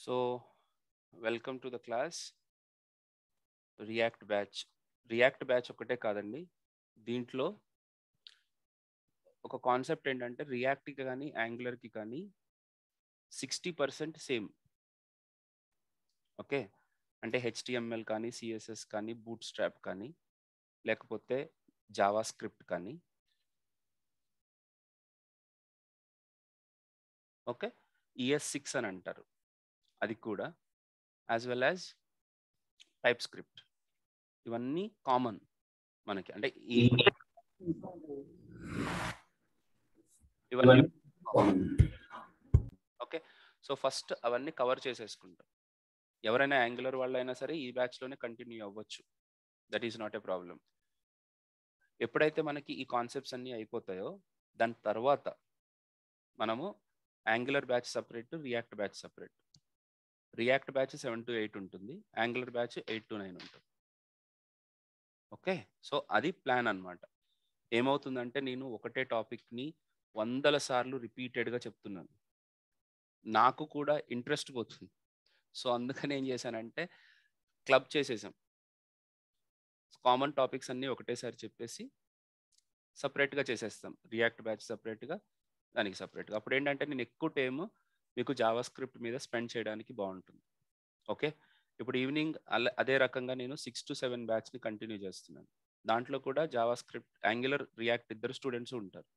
So, welcome to the class react batch. React batch ఒకటే కాదండి, దీంట్లో ఒక కాన్సెప్ట్ ఏంటంటే రియాక్ట్కి కానీ యాంగులర్కి కానీ 60% సేమ్. ఓకే, అంటే హెచ్టిఎంఎల్ కానీ సిఎస్ఎస్ కానీ బూట్ స్ట్రాప్ కానీ లేకపోతే జావా స్క్రిప్ట్ కానీ, ఓకే, ES6 అని అంటారు అది కూడా, as well as type script. ఇవన్నీ కామన్ మనకి, అంటే ఇవన్నీ ఓకే. సో ఫస్ట్ అవన్నీ కవర్ చేసేసుకుంటాం. ఎవరైనా యాంగులర్ వాళ్ళైనా సరే ఈ బ్యాచ్లోనే కంటిన్యూ అవ్వచ్చు, that is not a problem. ఎప్పుడైతే మనకి ఈ కాన్సెప్ట్స్ అన్నీ అయిపోతాయో దాని తర్వాత మనము angular batch separate, react batch separate. React batch 7 to 8 ఉంటుంది, యాంగులర్ బ్యాచ్ 8 to 9 ఉంటుంది. ఓకే, సో అది ప్లాన్ అన్నమాట. ఏమవుతుందంటే నేను ఒకటే టాపిక్ని 100 సార్లు రిపీటెడ్గా చెప్తున్నాను, నాకు కూడా ఇంట్రెస్ట్ పోతుంది. సో అందుకని ఏం చేశానంటే క్లబ్ చేసేసాం, కామన్ టాపిక్స్ అన్నీ ఒకటేసారి చెప్పేసి సపరేట్గా చేసేస్తాం. రియాక్ట్ బ్యాచ్ సపరేట్గా, దానికి సపరేట్గా. అప్పుడు ఏంటంటే నేను ఎక్కువ టైం మీకు జావా స్క్రిప్ట్ మీద స్పెండ్ చేయడానికి బాగుంటుంది. ఓకే, ఇప్పుడు ఈవినింగ్ అదే రకంగా నేను 6 to 7 బ్యాచ్ని కంటిన్యూ చేస్తున్నాను. దాంట్లో కూడా జావా స్క్రిప్ట్, యాంగులర్, రియాక్ట్ ఇద్దరు స్టూడెంట్స్ ఉంటారు.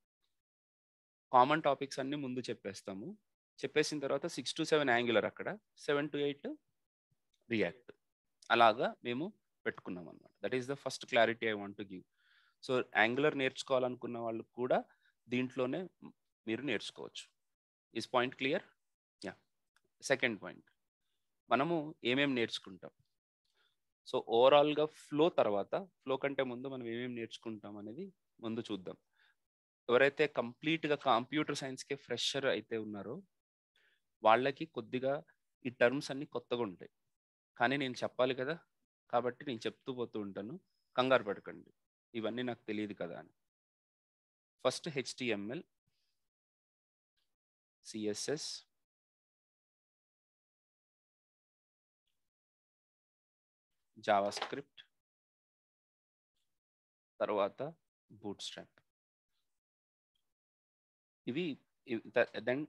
కామన్ టాపిక్స్ అన్నీ ముందు చెప్పేస్తాము, చెప్పేసిన తర్వాత 6 to 7 యాంగులర్, అక్కడ 7 to 8 రియాక్ట్. అలాగా మేము పెట్టుకున్నాం అన్నమాట. That is the first clarity I want to give. So Angular నేర్చుకోవాలనుకున్న వాళ్ళు కూడా దీంట్లోనే మీరు నేర్చుకోవచ్చు. Is point clear? Yeah. Second point, మనము ఏమేమి నేర్చుకుంటాం. సో ఓవరాల్గా ఫ్లో తర్వాత, ఫ్లో కంటే ముందు మనం ఏమేమి నేర్చుకుంటాం అనేది ముందు చూద్దాం. ఎవరైతే కంప్లీట్గా కంప్యూటర్ సైన్స్కే ఫ్రెషర్ అయితే ఉన్నారో వాళ్ళకి కొద్దిగా ఈ టర్మ్స్ అన్నీ కొత్తగా ఉంటాయి, కానీ నేను చెప్పాలి కదా, కాబట్టి నేను చెప్తూ పోతూ ఉంటాను, కంగారు పడకండి, ఇవన్నీ నాకు తెలియదు కదా అని. First HTML, CSS, Java script, తర్వాత బూట్ స్ట్రాప్. ఇవి దెన్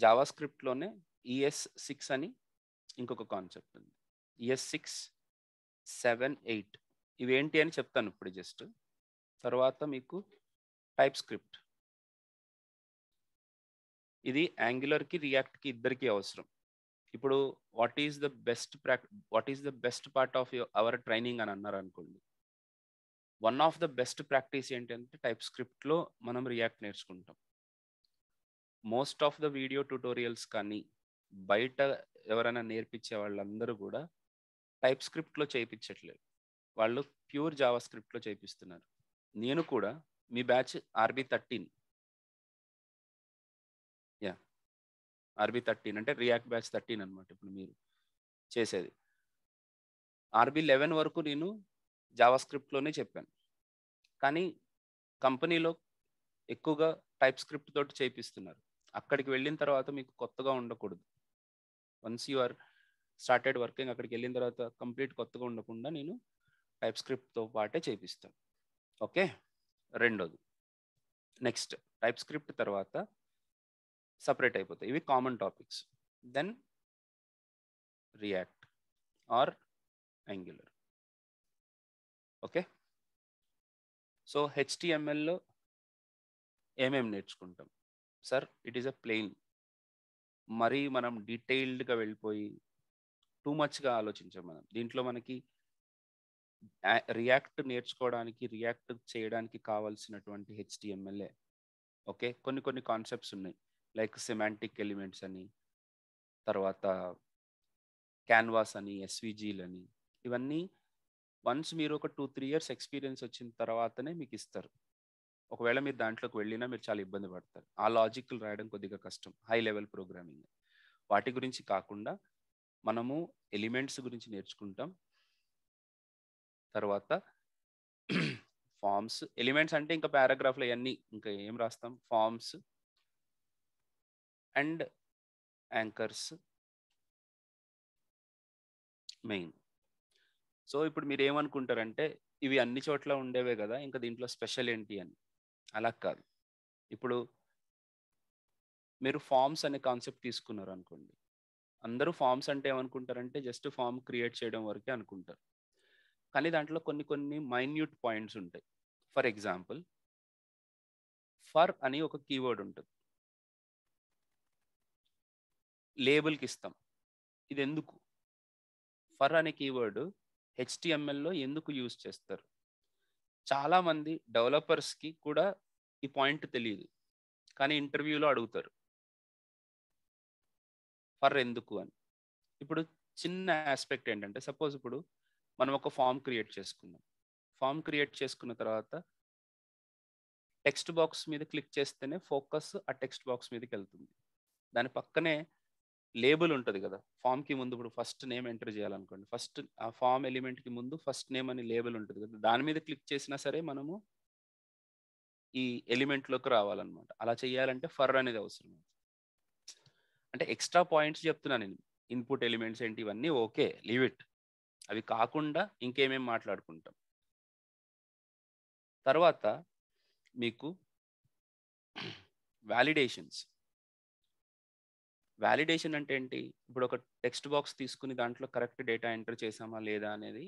జావా స్క్రిప్ట్లోనే ES6 అని ఇంకొక కాన్సెప్ట్ ఉంది. ES6, 7, 8 ఇవేంటి అని చెప్తాను ఇప్పుడు జస్ట్. తర్వాత మీకు టైప్ స్క్రిప్ట్, ఇది యాంగులర్కి రియాక్ట్కి ఇద్దరికి అవసరం. ఇప్పుడు what is the best part of our training అని అన్నారు అనుకోండి, one of the best practice ఏంటంటే టైప్ స్క్రిప్ట్లో మనం రియాక్ట్ నేర్చుకుంటాం. Most of the video tutorials కానీ బయట ఎవరైనా నేర్పించే వాళ్ళందరూ కూడా టైప్ స్క్రిప్ట్లో చేయించట్లేదు, వాళ్ళు ప్యూర్ జావా స్క్రిప్ట్లో చేపిస్తున్నారు. నేను కూడా మీ బ్యాచ్ RB13, యా, RB13 అంటే రియాక్ట్ బ్యాచ్ 13 అనమాట. ఇప్పుడు మీరు చేసేది RB11 వరకు నేను జావా స్క్రిప్ట్లోనే చెప్పాను, కానీ కంపెనీలో ఎక్కువగా టైప్ స్క్రిప్ట్ తోటి చేపిస్తున్నారు. అక్కడికి వెళ్ళిన తర్వాత మీకు కొత్తగా ఉండకూడదు. Once you are started working, అక్కడికి వెళ్ళిన తర్వాత కంప్లీట్ కొత్తగా ఉండకుండా నేను టైప్ స్క్రిప్ట్తో పాటే చేపిస్తాను. ఓకే, రెండోది, నెక్స్ట్ టైప్ స్క్రిప్ట్ తర్వాత సపరేట్ అయిపోతాయి, ఇవి common topics. Then React or Angular. Okay, so HTMLలో ఏమేమి నేర్చుకుంటాం sir? It is a plain. మరీ మనం డీటెయిల్డ్గా వెళ్ళిపోయి టూ మచ్గా ఆలోచించాం మనం. దీంట్లో మనకి రియాక్ట్ నేర్చుకోవడానికి, రియాక్ట్ చేయడానికి కావాల్సినటువంటి HTML. ఓకే, కొన్ని కాన్సెప్ట్స్ ఉన్నాయి, లైక్ సెమాంటిక్ ఎలిమెంట్స్ అని, తర్వాత క్యాన్వాస్ అని, SVGలు అని. ఇవన్నీ వన్స్ మీరు ఒక 2-3 years ఎక్స్పీరియన్స్ వచ్చిన తర్వాతనే మీకు ఇస్తారు. ఒకవేళ మీరు దాంట్లోకి వెళ్ళినా మీరు చాలా ఇబ్బంది పడతారు, ఆ లాజిక్లు రాయడం కొద్దిగా కష్టం, హై లెవెల్ ప్రోగ్రామింగ్. వాటి గురించి కాకుండా మనము ఎలిమెంట్స్ గురించి నేర్చుకుంటాం. తర్వాత ఫార్మ్స్, ఎలిమెంట్స్ అంటే ఇంకా పారాగ్రాఫ్లు అవన్నీ ఇంకా ఏం రాస్తాం, forms and anchors, main. So ఇప్పుడు మీరు ఏమనుకుంటారంటే ఇవి అన్ని చోట్ల ఉండేవే కదా, ఇంకా దీంట్లో స్పెషల్ ఏంటి అని. అలా కాదు. ఇప్పుడు మీరు ఫార్మ్స్ అనే కాన్సెప్ట్ తీసుకున్నారు అనుకోండి. అందరూ ఫార్మ్స్ అంటే ఏమనుకుంటారంటే జస్ట్ ఫార్మ్ క్రియేట్ చేయడం వరకే అనుకుంటారు. కానీ దాంట్లో కొన్ని కొన్ని మైన్యూట్ పాయింట్స్ ఉంటాయి. ఫర్ ఎగ్జాంపుల్, ఫర్ అని ఒక కీవర్డ్ ఉంటుంది, లేబుల్కి ఇస్తాం. ఇది ఎందుకు? ఫర్ అనే కీవర్డ్ హెచ్టిఎంఎల్లో ఎందుకు యూజ్ చేస్తారు? చాలా మంది డెవలపర్స్కి కూడా ఈ పాయింట్ తెలియదు, కానీ ఇంటర్వ్యూలో అడుగుతారు ఫర్ ఎందుకు అని. ఇప్పుడు చిన్న ఆస్పెక్ట్ ఏంటంటే, సపోజ్ ఇప్పుడు మనం ఒక ఫామ్ క్రియేట్ చేసుకున్నాం. ఫామ్ క్రియేట్ చేసుకున్న తర్వాత టెక్స్ట్ బాక్స్ మీద క్లిక్ చేస్తేనే ఫోకస్ ఆ టెక్స్ట్ బాక్స్ మీదకి వెళ్తుంది. దాని పక్కనే లేబుల్ ఉంటుంది కదా, ఫామ్కి ముందు. ఇప్పుడు ఫస్ట్ నేమ్ ఎంటర్ చేయాలనుకోండి, ఫస్ట్ ఆ ఫామ్ ఎలిమెంట్కి ముందు ఫస్ట్ నేమ్ అని లేబుల్ ఉంటుంది కదా, దాని మీద క్లిక్ చేసినా సరే మనము ఈ ఎలిమెంట్లోకి రావాలన్నమాట. అలా చేయాలంటే ఫర్ అనేది అవసరం. అంటే ఎక్స్ట్రా పాయింట్స్ చెప్తున్నాను నేను. ఇన్పుట్ ఎలిమెంట్స్ ఏంటి ఇవన్నీ ఓకే, లీవ్ ఇట్. అవి కాకుండా ఇంకేమేం మాట్లాడుకుంటాం. తర్వాత మీకు వ్యాలిడేషన్స్. వ్యాలిడేషన్ అంటే ఏంటి? ఇప్పుడు ఒక టెక్స్ట్ బాక్స్ తీసుకుని దాంట్లో కరెక్ట్ డేటా ఎంటర్ చేసామా లేదా అనేది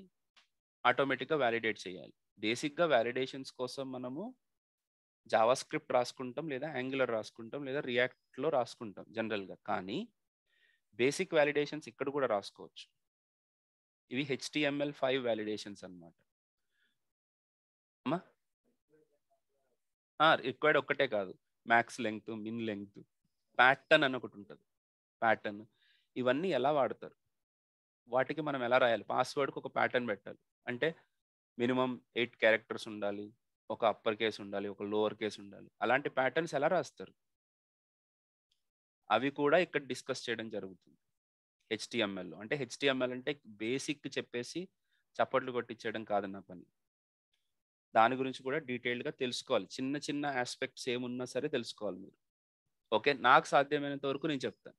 ఆటోమేటిక్గా వ్యాలిడేట్ చేయాలి. బేసిక్గా వ్యాలిడేషన్స్ కోసం మనము జావా స్క్రిప్ట్ రాసుకుంటాం, లేదా యాంగులర్ రాసుకుంటాం, లేదా రియాక్ట్లో రాసుకుంటాం జనరల్గా. కానీ బేసిక్ వ్యాలిడేషన్స్ ఇక్కడ కూడా రాసుకోవచ్చు. ఇవి HTML5 వ్యాలిడేషన్స్ అన్నమాట. రిక్వైర్డ్ ఒక్కటే కాదు, మ్యాక్స్ లెంగ్త్, మిన్ లెంగ్త్, ప్యాటర్న్ అని ఒకటి ఉంటుంది. ప్యాటర్న్ ఇవన్నీ ఎలా వాడతారు, వాటికి మనం ఎలా రాయాలి? పాస్వర్డ్కి ఒక ప్యాటర్న్ పెట్టాలి. అంటే మినిమం 8 క్యారెక్టర్స్ ఉండాలి, ఒక అప్పర్ కేస్ ఉండాలి, ఒక లోవర్ కేస్ ఉండాలి. అలాంటి ప్యాటర్న్స్ ఎలా రాస్తారు? అవి కూడా ఇక్కడ డిస్కస్ చేయడం జరుగుతుంది HTMLలో. అంటే HTML అంటే బేసిక్ చెప్పేసి చప్పట్లు కొట్టించడం కాదు నా పని. దాని గురించి కూడా డీటెయిల్డ్గా తెలుసుకోవాలి. చిన్న చిన్న ఆస్పెక్ట్స్ ఏమున్నా సరే తెలుసుకోవాలి మీరు. ఓకే, నాకు సాధ్యమైనంత వరకు నేను చెప్తాను.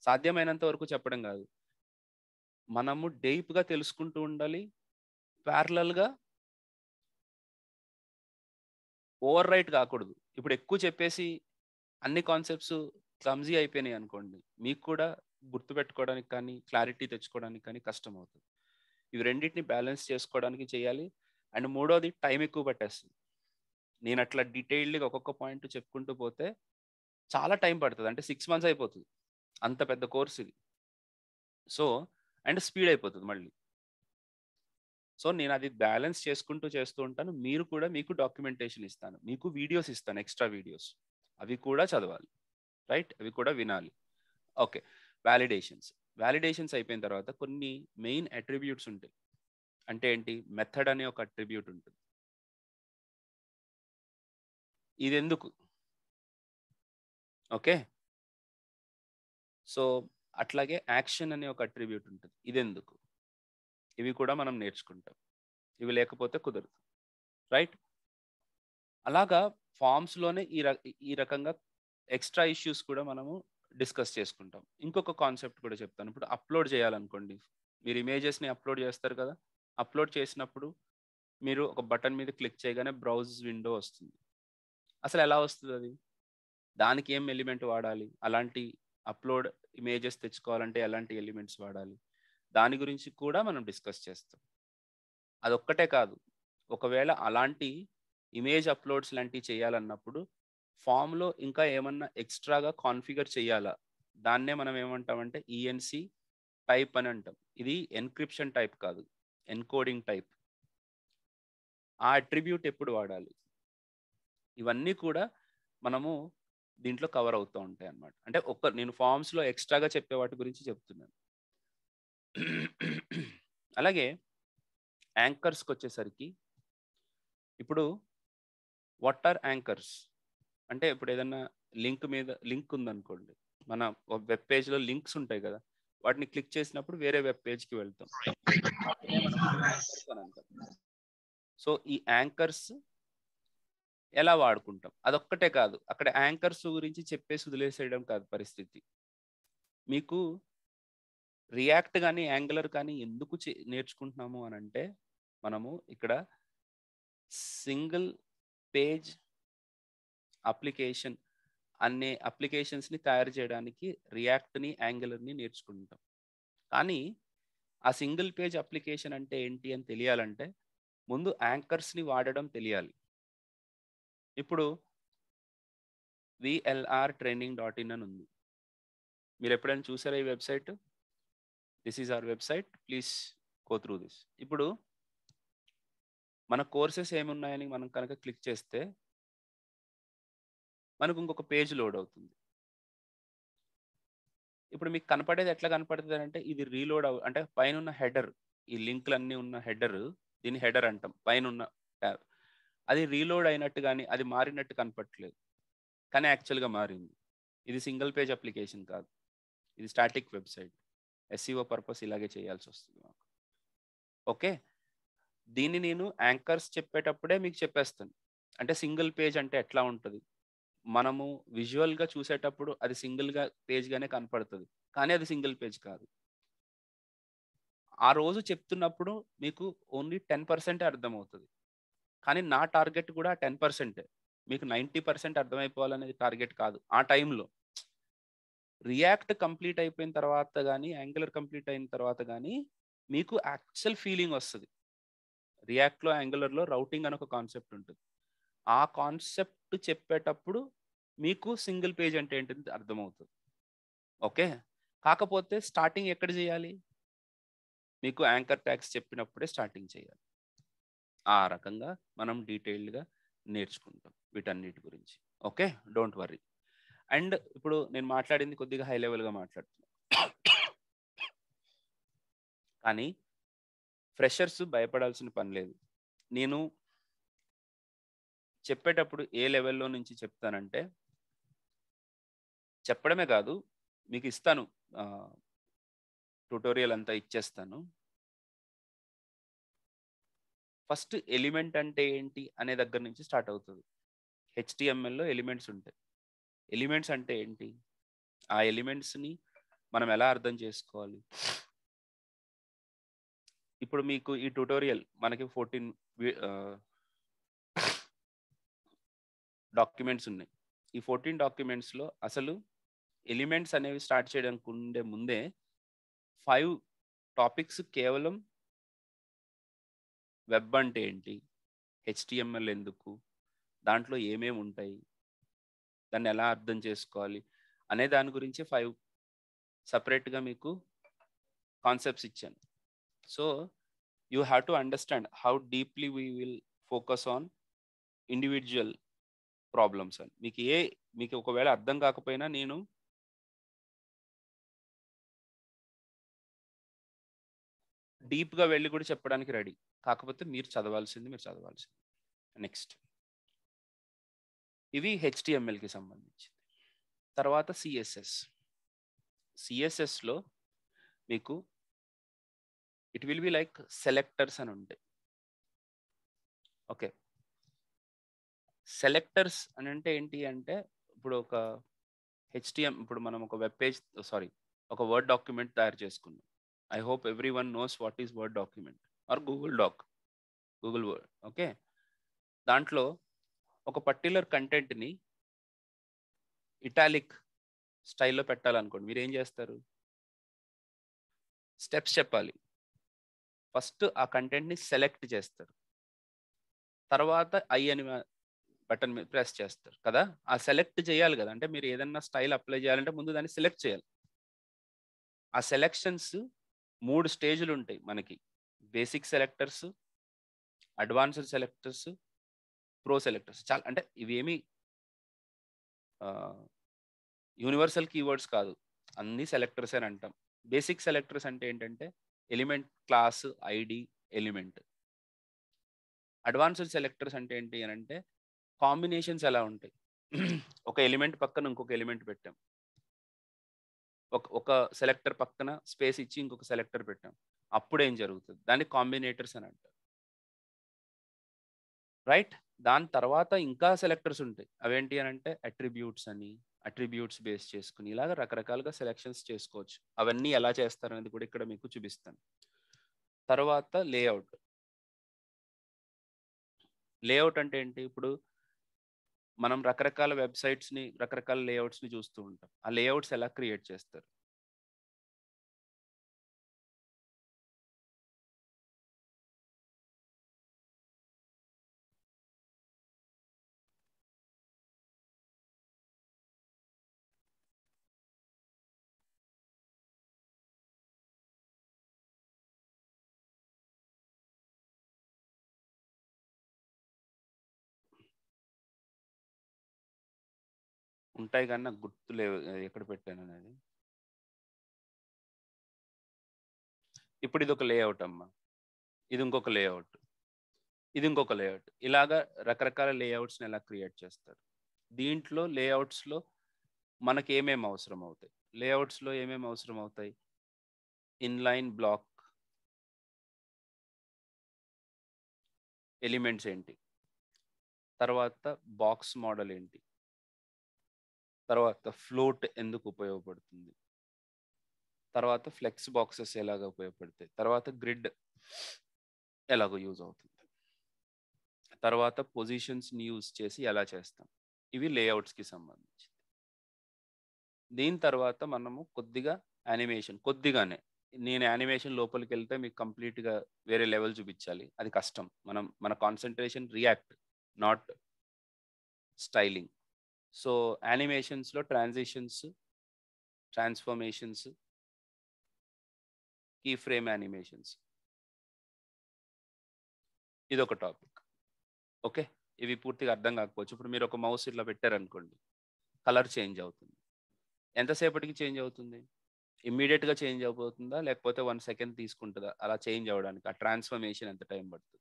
సాధ్యమైనంత వరకు చెప్పడం కాదు, మనము డీప్గా తెలుసుకుంటూ ఉండాలి. ప్యారలల్గా ఓవర్ రైట్ కాకూడదు. ఇప్పుడు ఎక్కువ చెప్పేసి అన్ని కాన్సెప్ట్స్ క్లమ్జీ అయిపోయినాయి అనుకోండి, మీకు కూడా గుర్తుపెట్టుకోవడానికి కానీ క్లారిటీ తెచ్చుకోవడానికి కానీ కష్టం అవుతుంది. ఇవి రెండింటిని బ్యాలెన్స్ చేసుకోవడానికి చేయాలి. అండ్ మూడోది, టైం ఎక్కువ పట్టేస్తుంది. నేను అట్లా డీటెయిల్డ్గా ఒక్కొక్క పాయింట్ చెప్పుకుంటూ పోతే చాలా టైం పడుతుంది. అంటే 6 months అయిపోతుంది, అంత పెద్ద కోర్స్ ఇది. సో అండ్ స్పీడ్ అయిపోతుంది మళ్ళీ. సో నేను అది బ్యాలెన్స్ చేసుకుంటూ చేస్తూ ఉంటాను. మీరు కూడా, మీకు డాక్యుమెంటేషన్ ఇస్తాను, మీకు వీడియోస్ ఇస్తాను, ఎక్స్ట్రా వీడియోస్. అవి కూడా చదవాలి, రైట్? అవి కూడా వినాలి. ఓకే, వ్యాలిడేషన్స్ అయిపోయిన తర్వాత కొన్ని మెయిన్ అట్రిబ్యూట్స్ ఉంటాయి. అంటే ఏంటి? మెథడ్ అనే ఒక అట్రిబ్యూట్ ఉంటుంది. ఇది ఎందుకు? ఓకే, సో అట్లాగే యాక్షన్ అనే ఒక అట్రిబ్యూట్ ఉంటుంది. ఇది ఎందుకు? ఇవి కూడా మనం నేర్చుకుంటాం. ఇవి లేకపోతే కుదరదు, రైట్? అలాగా ఫామ్స్లోనే ఈ రకంగా ఎక్స్ట్రా ఇష్యూస్ కూడా మనము డిస్కస్ చేసుకుంటాం. ఇంకొక కాన్సెప్ట్ కూడా చెప్తాను. ఇప్పుడు అప్లోడ్ చేయాలనుకోండి, మీరు ఇమేజెస్ని అప్లోడ్ చేస్తారు కదా. అప్లోడ్ చేసినప్పుడు మీరు ఒక బటన్ మీద క్లిక్ చేయగానే బ్రౌజ్ విండో వస్తుంది. అసలు ఎలా వస్తుంది అది? దానికి ఏం ఎలిమెంట్ వాడాలి? అలాంటి అప్లోడ్ ఇమేజెస్ తెచ్చుకోవాలంటే ఎలాంటి ఎలిమెంట్స్ వాడాలి? దాని గురించి కూడా మనం డిస్కస్ చేస్తాం. అదొక్కటే కాదు, ఒకవేళ అలాంటి ఇమేజ్ అప్లోడ్స్ లాంటివి చేయాలన్నప్పుడు ఫామ్లో ఇంకా ఏమన్నా ఎక్స్ట్రాగా కాన్ఫిగర్ చేయాలా? దాన్నే మనం ఏమంటామంటే ఈఎన్సి టైప్ అని అంటాం. ఇది ఎన్క్రిప్షన్ టైప్ కాదు, ఎన్కోడింగ్ టైప్. ఆ అట్రిబ్యూట్ ఎప్పుడు వాడాలి? ఇవన్నీ కూడా మనము దీంట్లో కవర్ అవుతూ ఉంటాయి అన్నమాట. అంటే నేను ఫామ్స్లో ఎక్స్ట్రాగా చెప్పే వాటి గురించి చెప్తున్నాను. అలాగే యాంకర్స్కి వచ్చేసరికి, ఇప్పుడు వాట్ ఆర్ యాంకర్స్ అంటే, ఇప్పుడు ఏదన్నా లింక్ ఉందనుకోండి, మన వెబ్ పేజ్లో లింక్స్ ఉంటాయి కదా, వాటిని క్లిక్ చేసినప్పుడు వేరే వెబ్ పేజ్కి వెళ్తాం. సో ఈ యాంకర్స్ ఎలా వాడుకుంటాం? అదొక్కటే కాదు, అక్కడ యాంకర్స్ గురించి చెప్పేసి వదిలేసేయడం కాదు పరిస్థితి. మీకు రియాక్ట్ కానీ యాంగులర్ కానీ ఎందుకు నేర్చుకుంటున్నాము అని అంటే మనము ఇక్కడ సింగిల్ పేజ్ అప్లికేషన్ అనే అప్లికేషన్స్ని తయారు చేయడానికి రియాక్ట్ని యాంగులర్ని నేర్చుకుంటాం. కానీ ఆ సింగిల్ పేజ్ అప్లికేషన్ అంటే ఏంటి అని తెలియాలంటే ముందు యాంకర్స్ని వాడడం తెలియాలి. ఇప్పుడు VLRtraining.in అని ఉంది. మీరు ఎప్పుడైనా చూసారా ఈ website? This is our website, please go through this. ఇప్పుడు మన కోర్సెస్ ఏమున్నాయని మనం కనుక క్లిక్ చేస్తే మనకు ఇంకొక పేజ్ లోడ్ అవుతుంది. ఇప్పుడు మీకు కనపడేది ఎట్లా కనపడుతుంది అంటే ఇది రీలోడ్ అంటే పైన ఉన్న హెడర్, ఈ లింక్లు అన్నీ ఉన్న హెడర్, దీన్ని హెడర్ అంటాం, పైన ఉన్న ట్యాబ్, అది రీలోడ్ అయినట్టు కానీ అది మారినట్టు కనపట్లేదు, కానీ యాక్చువల్గా మారింది. ఇది సింగిల్ పేజ్ అప్లికేషన్ కాదు, ఇది స్టాటిక్ వెబ్సైట్. SEO పర్పస్ ఇలాగే చేయాల్సి వస్తుంది మాకు. ఓకే, దీన్ని నేను యాంకర్స్ చెప్పేటప్పుడే మీకు చెప్పేస్తాను. అంటే సింగిల్ పేజ్ అంటే ఎట్లా ఉంటుంది, మనము విజువల్గా చూసేటప్పుడు అది సింగిల్గా పేజ్గానే కనపడుతుంది, కానీ అది సింగిల్ పేజ్ కాదు. ఆ రోజు చెప్తున్నప్పుడు మీకు ఓన్లీ 10% అర్థమవుతుంది, కానీ నా టార్గెట్ కూడా 10%. మీకు 90% అర్థమైపోవాలనేది టార్గెట్ కాదు. ఆ టైంలో రియాక్ట్ కంప్లీట్ అయిపోయిన తర్వాత కానీ యాంగులర్ కంప్లీట్ అయిన తర్వాత కానీ మీకు యాక్చువల్ ఫీలింగ్ వస్తుంది. రియాక్ట్లో యాంగులర్లో రౌటింగ్ అని ఒక కాన్సెప్ట్ ఉంటుంది. ఆ కాన్సెప్ట్ చెప్పేటప్పుడు మీకు సింగిల్ పేజ్ అంటే ఏంటంటే అర్థమవుతుంది. ఓకే, కాకపోతే స్టార్టింగ్ ఎక్కడ చేయాలి, మీకు యాంకర్ ట్యాగ్స్ చెప్పినప్పుడే స్టార్టింగ్ చేయాలి. ఆ రకంగా మనం డీటెయిల్డ్గా నేర్చుకుంటాం వీటన్నిటి గురించి. Okay, don't worry. అండ్ ఇప్పుడు నేను మాట్లాడింది కొద్దిగా హై లెవెల్గా మాట్లాడుతున్నాను, కానీ ఫ్రెషర్స్ భయపడాల్సిన పని లేదు. నేను చెప్పేటప్పుడు ఏ లెవెల్లో నుంచి చెప్తానంటే, చెప్పడమే కాదు మీకు ఇస్తాను, ట్యూటోరియల్ అంతా ఇచ్చేస్తాను. ఫస్ట్ ఎలిమెంట్ అంటే ఏంటి అనే దగ్గర నుంచి స్టార్ట్ అవుతుంది. HTMLలో ఎలిమెంట్స్ ఉంటాయి. ఎలిమెంట్స్ అంటే ఏంటి, ఆ ఎలిమెంట్స్ని మనం ఎలా అర్థం చేసుకోవాలి. ఇప్పుడు మీకు ఈ ట్యూటోరియల్ మనకి 14 డాక్యుమెంట్స్ ఉన్నాయి. ఈ 14 డాక్యుమెంట్స్లో అసలు ఎలిమెంట్స్ అనేవి స్టార్ట్ చేయడానికి ఉండే ముందే 5 టాపిక్స్ కేవలం వెబ్ అంటే ఏంటి, HTML ఎందుకు, దాంట్లో ఏమేమి ఉంటాయి, దాన్ని ఎలా అర్థం చేసుకోవాలి అనే దాని గురించి 5 సపరేట్గా మీకు కాన్సెప్ట్స్ ఇచ్చాను. So you have to understand how deeply we will focus on individual problems అని. మీకు ఒకవేళ అర్థం కాకపోయినా నేను డీప్గా వెళ్ళి కూడా చెప్పడానికి రెడీ, కాకపోతే మీరు చదవాల్సింది. నెక్స్ట్ ఇవి HTMLకి సంబంధించింది. తర్వాత సిఎస్ఎస్లో మీకు it will be like selectors అని ఉంటాయి. ఓకే, సెలెక్టర్స్ అని అంటే ఏంటి అంటే ఇప్పుడు ఒక ఇప్పుడు మనం ఒక వెబ్ పేజ్ ఒక వర్డ్ డాక్యుమెంట్ తయారు చేసుకున్నాం. I hope every one knows what is word document are Google word. Okay, దాంట్లో ఒక పర్టికులర్ కంటెంట్ని ఇటాలిక్ స్టైల్లో పెట్టాలనుకోండి, మీరు ఏం చేస్తారు, స్టెప్స్ చెప్పాలి. ఫస్ట్ ఆ కంటెంట్ని సెలెక్ట్ చేస్తారు, తర్వాత ఐ అని బటన్ మీద ప్రెస్ చేస్తారు కదా. ఆ సెలెక్ట్ చేయాలి కదా, అంటే మీరు ఏదన్నా స్టైల్ అప్లై చేయాలంటే ముందు దాన్ని సెలెక్ట్ చేయాలి. ఆ సెలెక్షన్స్ 3 స్టేజ్లు ఉంటాయి మనకి. Basic selectors, advanced selectors, pro selectors. చాలా అంటే ఇవేమి యూనివర్సల్ కీవర్డ్స్ కాదు, అన్ని సెలెక్టర్స్ అని అంటాం. బేసిక్ సెలెక్టర్స్ అంటే ఏంటంటే element, class, ID, element. Advanced selectors అంటే ఏంటి అని అంటే కాంబినేషన్స్ ఎలా ఉంటాయి. ఒక ఎలిమెంట్ పక్కన ఇంకొక ఎలిమెంట్ పెట్టాం, ఒక సెలెక్టర్ పక్కన స్పేస్ ఇచ్చి ఇంకొక సెలెక్టర్ పెట్టాం, అప్పుడు ఏం జరుగుతుంది, దాన్ని కాంబినేటర్స్ అని అంటారు. రైట్, దాని తర్వాత ఇంకా సెలెక్టర్స్ ఉంటాయి. అవేంటి అని అంటే అట్రిబ్యూట్స్ అని, అట్రిబ్యూట్స్ బేస్ చేసుకుని ఇలాగ రకరకాలుగా సెలెక్షన్స్ చేసుకోవచ్చు. అవన్నీ ఎలా చేస్తారనేది కూడా ఇక్కడ మీకు చూపిస్తాను. తర్వాత లేఅవుట్. లేఅవుట్ అంటే ఏంటి? ఇప్పుడు మనం రకరకాల వెబ్సైట్స్ని, రకరకాల లేఅవుట్స్ని చూస్తూ ఉంటాం. ఆ లేఅవుట్స్ ఎలా క్రియేట్ చేస్తారు? ఉంటాయి కానీ నాకు గుర్తు లేవు ఎక్కడ పెట్టాను అనేది. ఇప్పుడు ఇది ఒక లేఅవుట్ అమ్మా, ఇది ఇంకొక లేఅవుట్, ఇది ఇంకొక లేఅవుట్. ఇలాగా రకరకాల లేఅవుట్స్ని ఎలా క్రియేట్ చేస్తారు? దీంట్లో లేఅవుట్స్లో మనకి ఏమేమి అవసరం అవుతాయి? లేఅవుట్స్లో ఏమేమి అవసరం అవుతాయి? ఇన్లైన్ బ్లాక్ ఎలిమెంట్స్ ఏంటి, తర్వాత బాక్స్ మోడల్ ఏంటి, తర్వాత ఫ్లోట్ ఎందుకు ఉపయోగపడుతుంది, తర్వాత ఫ్లెక్స్ బాక్సెస్ ఎలాగ ఉపయోగపడతాయి, తర్వాత గ్రిడ్ ఎలాగో యూజ్ అవుతుంది, తర్వాత పొజిషన్స్ని యూజ్ చేసి ఎలా చేస్తాం. ఇవి లేఅవుట్స్కి సంబంధించి. దీని తర్వాత మనము కొద్దిగా యానిమేషన్, కొద్దిగానే, నేను యానిమేషన్ లోపలికి వెళ్తే మీకు కంప్లీట్గా వేరే లెవెల్ చూపించాలి, అది కష్టం. మన concentration React, not styling. So యానిమేషన్స్లో transitions, transformations, key frame animations, ఇది ఒక టాపిక్. ఓకే, ఇవి పూర్తిగా అర్థం కాకపోవచ్చు. ఇప్పుడు మీరు ఒక మౌస్ ఇట్లా పెట్టారనుకోండి, కలర్ చేంజ్ అవుతుంది. ఎంతసేపటికి చేంజ్ అవుతుంది? ఇమ్మీడియట్గా చేంజ్ అయిపోతుందా, లేకపోతే 1 సెకండ్ తీసుకుంటుందా అలా చేంజ్ అవ్వడానికి? ఆ ట్రాన్స్ఫర్మేషన్ ఎంత టైం పడుతుంది?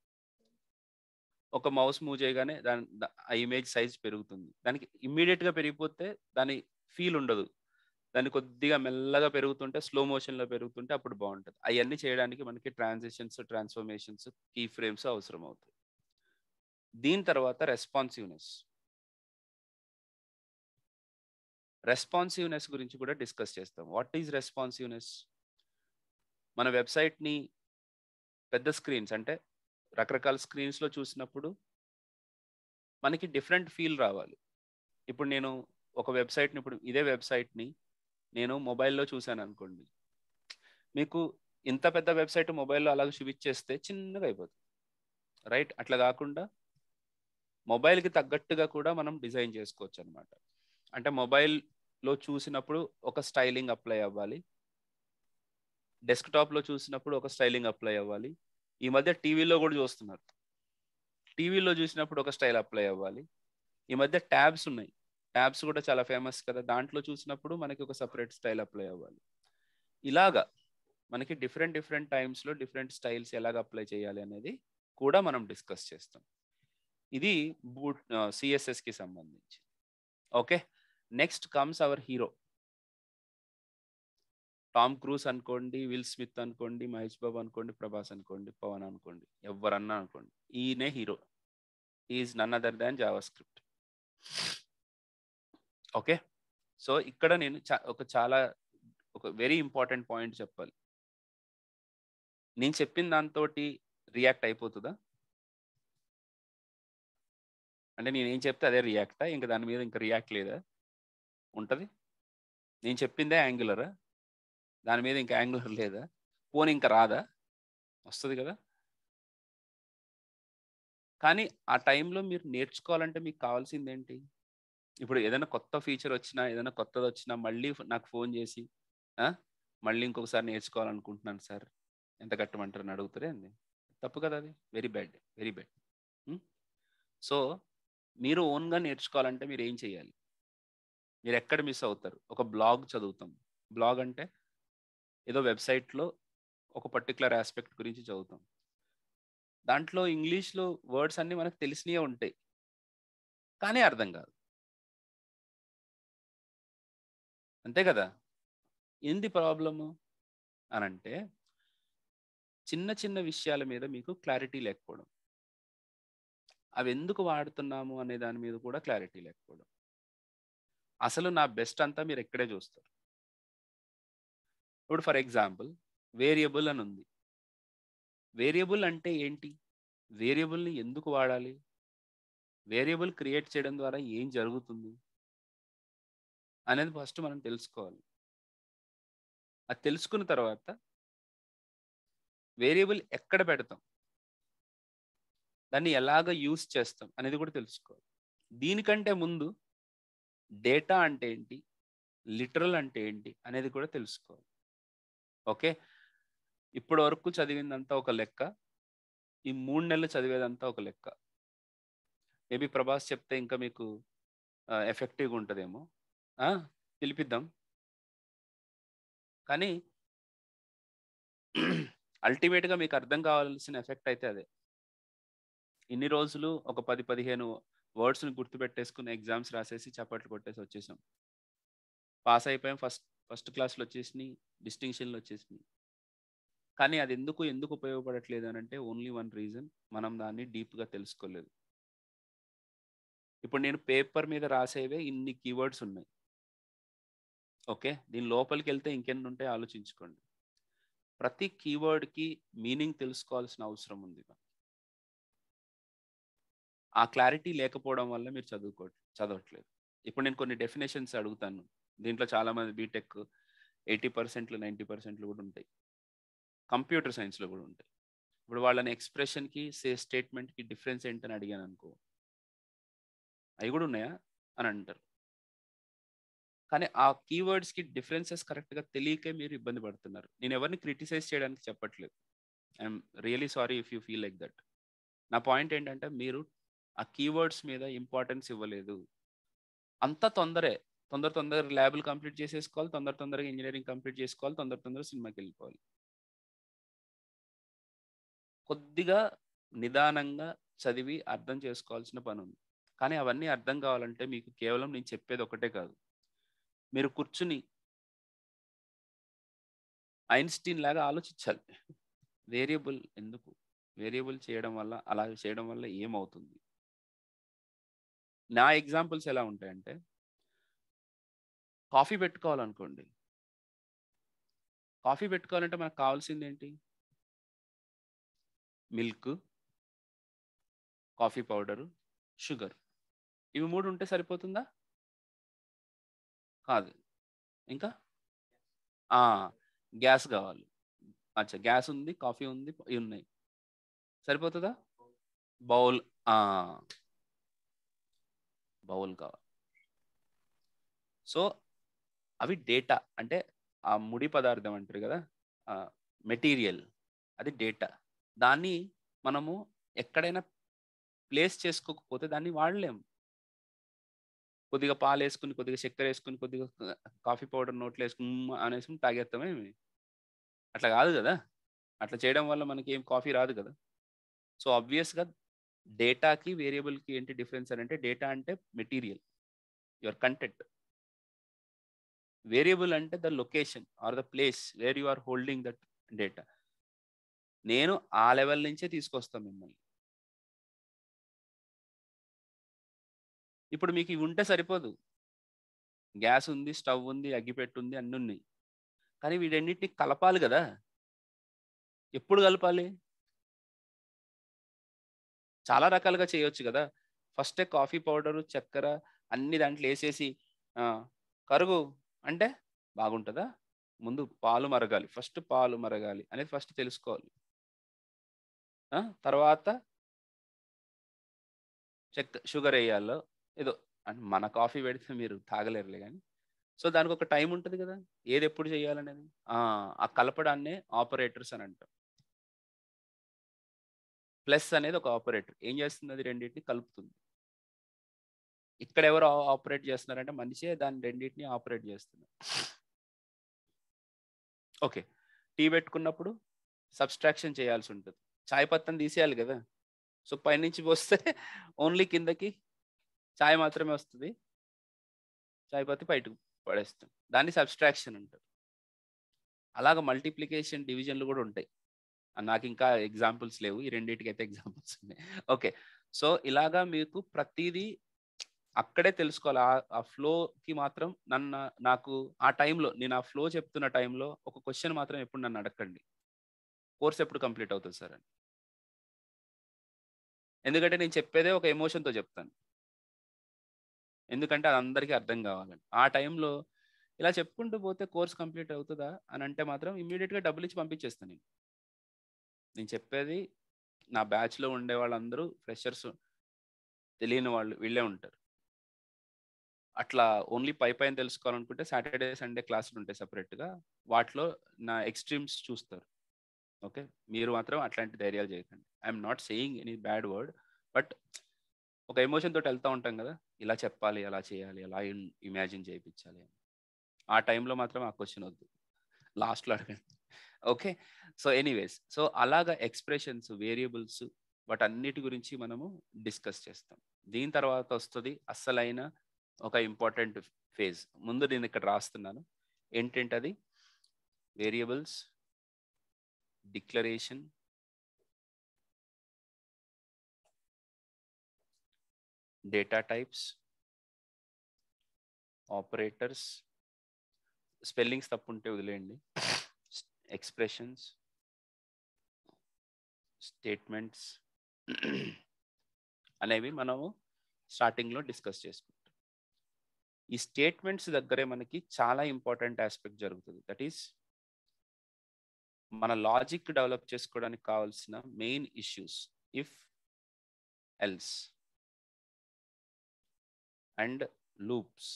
ఒక మౌస్ మూవ్ చేయగానే ఆ ఇమేజ్ సైజ్ పెరుగుతుంది. దానికి ఇమ్మీడియట్గా పెరిగిపోతే దాని ఫీల్ ఉండదు. దాన్ని కొద్దిగా మెల్లగా పెరుగుతుంటే, స్లో మోషన్లో పెరుగుతుంటే అప్పుడు బాగుంటుంది. అవన్నీ చేయడానికి మనకి ట్రాన్సిషన్స్, ట్రాన్స్ఫర్మేషన్స్, కీ ఫ్రేమ్స్ అవసరం అవుతాయి. దీని తర్వాత రెస్పాన్సివ్నెస్. రెస్పాన్సివ్నెస్ గురించి కూడా డిస్కస్ చేస్తాం. What is responsiveness? మన వెబ్సైట్ని పెద్ద స్క్రీన్స్, అంటే రకరకాల స్క్రీన్స్లో చూసినప్పుడు మనకి డిఫరెంట్ ఫీల్ రావాలి. ఇప్పుడు నేను ఒక వెబ్సైట్ని, ఇప్పుడు ఇదే వెబ్సైట్ని నేను మొబైల్లో చూశాను అనుకోండి, మీకు ఇంత పెద్ద వెబ్సైట్ మొబైల్లో అలాగే చూపించేస్తే చిన్నగా అయిపోతుంది, రైట్? అట్లా కాకుండా మొబైల్కి తగ్గట్టుగా కూడా మనం డిజైన్ చేసుకోవచ్చు అనమాట. అంటే మొబైల్లో చూసినప్పుడు ఒక స్టైలింగ్ అప్లై అవ్వాలి, డెస్క్టాప్లో చూసినప్పుడు ఒక స్టైలింగ్ అప్లై అవ్వాలి. ఈ మధ్య టీవీలో కూడా చూస్తున్నారు, టీవీలో చూసినప్పుడు ఒక స్టైల్ అప్లై అవ్వాలి. ఈ మధ్య ట్యాబ్స్ ఉన్నాయి, ట్యాబ్స్ కూడా చాలా ఫేమస్ కదా, దాంట్లో చూసినప్పుడు మనకి ఒక సపరేట్ స్టైల్ అప్లై అవ్వాలి. ఇలాగా మనకి డిఫరెంట్ డిఫరెంట్ టైమ్స్లో డిఫరెంట్ స్టైల్స్ ఎలాగ అప్లై చేయాలి అనేది కూడా మనం డిస్కస్ చేస్తాం. ఇది సిఎస్ఎస్కి సంబంధించి. Okay, next comes our hero. Tom cruise అనుకోండి, విల్ స్మిత్ అనుకోండి, మహేష్ బాబు అనుకోండి, ప్రభాస్ అనుకోండి, పవన్ అనుకోండి, ఎవరన్నా అనుకోండి, ఈయనే hero. Is none other than JavaScript. Okay, so ఇక్కడ నేను ఒక వెరీ ఇంపార్టెంట్ పాయింట్ చెప్పాలి. నేను చెప్పిన దాంతో రియాక్ట్ అయిపోతుందా? అంటే నేనేం చెప్తే అదే రియాక్టా? ఇంకా దాని మీద ఇంకా రియాక్ట్ లేదా? ఉంటుంది. నేను చెప్పిందే యాంగులరా? దాని మీద ఇంకా యాంగులర్ లేదా? పోనీ ఇంకా రాదా? వస్తుంది కదా. కానీ ఆ టైంలో మీరు నేర్చుకోవాలంటే మీకు కావాల్సింది ఏంటి? ఇప్పుడు ఏదైనా కొత్త ఫీచర్ వచ్చినా, ఏదైనా కొత్తది వచ్చినా మళ్ళీ నాకు ఫోన్ చేసి మళ్ళీ ఇంకొకసారి నేర్చుకోవాలనుకుంటున్నాను సార్, ఎంత కట్టమంటారని అడుగుతారే అండి. తప్పు కదా అది. Very bad, very bad. So మీరు ఓన్గా నేర్చుకోవాలంటే మీరు ఏం చేయాలి? మీరు ఎక్కడ మిస్ అవుతారు? ఒక బ్లాగ్ చదువుతాం. బ్లాగ్ అంటే ఏదో వెబ్సైట్లో ఒక పర్టికులర్ ఆస్పెక్ట్ గురించి చదువుతాం. దాంట్లో ఇంగ్లీష్లో వర్డ్స్ అన్నీ మనకు తెలిసినవే ఉంటాయి, కానీ అర్థం కాదు. అంతే కదా. ఏంది ప్రాబ్లము అని అంటే, చిన్న చిన్న విషయాల మీద మీకు క్లారిటీ లేకపోవడం, అవి ఎందుకు వాడుతున్నాము అనే దాని మీద కూడా క్లారిటీ లేకపోవడం. అసలు నా బెస్ట్ అంతా మీరు ఇక్కడే చూస్తారు. ఇప్పుడు ఫర్ ఎగ్జాంపుల్ వేరియబుల్ అని ఉంది. వేరియబుల్ అంటే ఏంటి? వేరియబుల్ని ఎందుకు వాడాలి? వేరియబుల్ క్రియేట్ చేయడం ద్వారా ఏం జరుగుతుంది అనేది ఫస్ట్ మనం తెలుసుకోవాలి. అది తెలుసుకున్న తర్వాత వేరియబుల్ ఎక్కడ పెడతాం, దాన్ని ఎలాగ యూస్ చేస్తాం అనేది కూడా తెలుసుకోవాలి. దీనికంటే ముందు డేటా అంటే ఏంటి, లిటరల్ అంటే ఏంటి అనేది కూడా తెలుసుకోవాలి. ఓకే, ఇప్పటి వరకు చదివిందంతా ఒక లెక్క, ఈ 3 నెలలు చదివేదంతా ఒక లెక్క. మేబీ ప్రభాస్ చెప్తే ఇంకా మీకు ఎఫెక్టివ్గా ఉంటుందేమో. పిలిపిద్దాం. కానీ అల్టిమేట్గా మీకు అర్థం కావాల్సిన ఎఫెక్ట్ అయితే అదే. ఇన్ని రోజులు ఒక 10-15 వర్డ్స్ని గుర్తుపెట్టేసుకుని ఎగ్జామ్స్ రాసేసి చప్పట్లు కొట్టేసి వచ్చేసాం. పాస్ అయిపోయాం, ఫస్ట్ క్లాస్లో వచ్చేసినాయి, డిస్టింక్షన్లు వచ్చేసినాయి. కానీ అది ఎందుకు ఉపయోగపడట్లేదు అని అంటే ఓన్లీ వన్ రీజన్, మనం దాన్ని డీప్గా తెలుసుకోలేదు. ఇప్పుడు నేను పేపర్ మీద రాసేవే ఇన్ని కీవర్డ్స్ ఉన్నాయి. ఓకే, దీని లోపలికి వెళ్తే ఇంకెన్ని ఉంటాయి ఆలోచించుకోండి. ప్రతి కీవర్డ్కి మీనింగ్ తెలుసుకోవాల్సిన అవసరం ఉంది. ఆ క్లారిటీ లేకపోవడం వల్ల మీరు చదవట్లేదు. ఇప్పుడు నేను కొన్ని డెఫినేషన్స్ అడుగుతాను. దీంట్లో చాలామంది బీటెక్ 80%, 90% కూడా ఉంటాయి. కంప్యూటర్ సైన్స్లో కూడా ఉంటాయి. ఇప్పుడు వాళ్ళని ఎక్స్ప్రెషన్కి స్టేట్మెంట్కి డిఫరెన్స్ ఏంటని అడిగాను అనుకో, అవి కూడా ఉన్నాయా అని అంటారు. కానీ ఆ కీవర్డ్స్కి డిఫరెన్సెస్ కరెక్ట్గా తెలియకే మీరు ఇబ్బంది పడుతున్నారు. నేను ఎవరిని క్రిటిసైజ్ చేయడానికి చెప్పట్లేదు. I'm really sorry if you feel like that. నా పాయింట్ ఏంటంటే మీరు ఆ కీవర్డ్స్ మీద ఇంపార్టెన్స్ ఇవ్వలేదు. అంతా తొందరగా ల్యాబులు కంప్లీట్ చేసేసుకోవాలి, తొందరగా ఇంజనీరింగ్ కంప్లీట్ చేసుకోవాలి, తొందరగా సినిమాకి వెళ్ళిపోవాలి. కొద్దిగా నిదానంగా చదివి అర్థం చేసుకోవాల్సిన పని ఉంది. కానీ అవన్నీ అర్థం కావాలంటే మీకు కేవలం నేను చెప్పేది ఒకటే కాదు, మీరు కూర్చుని ఐన్స్టీన్ లాగా ఆలోచించాలి. వేరియబుల్ ఎందుకు, వేరియబుల్ చేయడం వల్ల, అలా చేయడం వల్ల ఏమవుతుంది. నా ఎగ్జాంపుల్స్ ఎలా ఉంటాయంటే, కాఫీ పెట్టుకోవాలనుకోండి. కాఫీ పెట్టుకోవాలంటే మనకు కావాల్సింది ఏంటి? Milk, coffee powder, sugar. ఇవి 3 ఉంటే సరిపోతుందా? కాదు. ఇంకా గ్యాస్ కావాలి. అచ్చా, గ్యాస్ ఉంది, కాఫీ ఉంది, ఇవి ఉన్నాయి. సరిపోతుందా? బౌల్ బౌల్ కావాలి. సో అవి డేటా, అంటే ఆ ముడి పదార్థం అంటారు కదా, మెటీరియల్, అది డేటా. దాన్ని మనము ఎక్కడైనా ప్లేస్ చేసుకోకపోతే దాన్ని వాడలేము. కొద్దిగా పాలు వేసుకుని, కొద్దిగా చక్కెర వేసుకుని, కొద్దిగా కాఫీ పౌడర్ నోట్లో వేసుకుని అనేసి తాగేస్తామేమి? అట్లా కాదు కదా. అట్లా చేయడం వల్ల మనకి ఏం కాఫీ రాదు కదా. సో ఆబ్వియస్గా డేటాకి వేరియబుల్కి ఏంటి డిఫరెన్స్ అని అంటే, డేటా అంటే మెటీరియల్, యువర్ కంటెంట్. వేరియబుల్ అంటే the location or the place where you are holding that data. నేను ఆ లెవెల్ నుంచే తీసుకొస్తాను మిమ్మల్ని. ఇప్పుడు మీకు ఇవి ఉంటే సరిపోదు. గ్యాస్ ఉంది, స్టవ్ ఉంది, అగ్గిపెట్టు ఉంది, అన్నీ ఉన్నాయి. కానీ వీటన్నిటిని కలపాలి కదా. ఎప్పుడు కలపాలి? చాలా రకాలుగా చేయొచ్చు కదా. ఫస్టే కాఫీ పౌడరు, చక్కెర అన్ని దాంట్లో వేసేసి కరుగు అంటే బాగుంటుందా? ముందు పాలు మరగాలి, ఫస్ట్ పాలు మరగాలి అనేది ఫస్ట్ తెలుసుకోవాలి. తర్వాత షుగర్ వేయాలో ఏదో, అంటే మన కాఫీ పెడితే మీరు తాగలేరులే కానీ. సో దానికి ఒక టైం ఉంటుంది కదా, ఏది ఎప్పుడు చేయాలనేది. ఆ కలపడాన్నే ఆపరేటర్స్ అని అంటాం. ప్లస్ అనేది ఒక ఆపరేటర్ ఏం చేస్తుంది, అది రెండింటిని కలుపుతుంది. ఇక్కడ ఎవరు ఆపరేట్ చేస్తున్నారంటే మనిషే దాన్ని రెండింటిని ఆపరేట్ చేస్తున్నారు. ఓకే, టీ పెట్టుకున్నప్పుడు సబ్స్ట్రాక్షన్ చేయాల్సి ఉంటుంది. చాయ్ పత్తం తీసేయాలి కదా. సో పైనుంచి పోస్తే ఓన్లీ కిందకి చాయ్ మాత్రమే వస్తుంది, చాయ్ పత్తి బయటకు పడేస్తాం. దాన్ని సబ్స్ట్రాక్షన్ అంటారు. అలాగ మల్టిప్లికేషన్, డివిజన్లు కూడా ఉంటాయి. నాకు ఇంకా ఎగ్జాంపుల్స్ లేవు, ఈ రెండింటికి అయితే ఎగ్జాంపుల్స్ ఉన్నాయి. ఓకే, సో ఇలాగా మీకు ప్రతిదీ అక్కడే తెలుసుకోవాలి. ఆ ఫ్లోకి మాత్రం నాకు ఆ టైంలో నేను ఆ ఫ్లో చెప్తున్న టైంలో ఒక క్వెషన్ మాత్రం ఎప్పుడు నన్ను అడగండి. కోర్స్ ఎప్పుడు కంప్లీట్ అవుతుంది సార్ అని. ఎందుకంటే నేను చెప్పేదే ఒక ఎమోషన్‌తో చెప్తాను. ఎందుకంటే అది అందరికీ అర్థం కావాలని. ఆ టైంలో ఇలా చెప్పుకుంటూ పోతే కోర్స్ కంప్లీట్ అవుతదా అని అంటే మాత్రం ఇమ్మీడియేట్‌గా డబ్బులిచ్చి పంపించేస్తా నేను. నేను చెప్పేది నా బ్యాచ్‌లో ఉండే వాళ్ళందరూ ఫ్రెషర్స్, తెలియని వాళ్ళు వీళ్ళే ఉంటారు. అట్లా ఓన్లీ పైన తెలుసుకోవాలనుకుంటే సాటర్‌డే, సండే క్లాసులుంటాయి సెపరేట్‌గా. వాటిలో నా ఎక్స్‌ట్రీమ్స్ చూస్తారు. ఓకే. మీరు మాత్రం అట్లాంటి ధైర్యాలు చేయకండి. I'm not saying any bad word. But ఒక ఎమోషన్ తోటి ఎళ్తా ఉంటాం గదా! ఇలా చెప్పాలి, అలా చేయాలి, అలా ఇమాజిన్ చేపిచ్చాలి అని. ఆ టైంలో మాత్రం ఆ క్వెషన్ ఒద్దు. లాస్ట్‌లో అడగండి. ఓకే. So, anyways. సో, అలాగా ఎక్స్‌ప్రెషన్స్, వేరియబుల్స్ వాటన్నిటి గురించి మనము డిస్కస్ చేస్తాం. దీని తర్వాత ఒస్తది అస్సలైన ఒక ఇంపార్టెంట్ ఫేజ్. ముందు నేనిక్కడ రాస్తున్నాను. ఏంటేంటది? Variables, declaration, data types, operators, spellings తప్పుంటే వదిలేయండి. ఎక్స్‌ప్రెషన్స్, స్టేట్మెంట్స్ అనేవి మనము స్టార్టింగ్‌లో డిస్కస్ చేసుకుంటాం. ఈ స్టేట్మెంట్స్ దగ్గరే మనకి చాలా ఇంపార్టెంట్ యాస్పెక్ట్ జరుగుతది. దట్ ఈస్ మన లాజిక్ డెవలప్ చేసుకోవడానికి కావాల్సిన main issues. If, else and loops.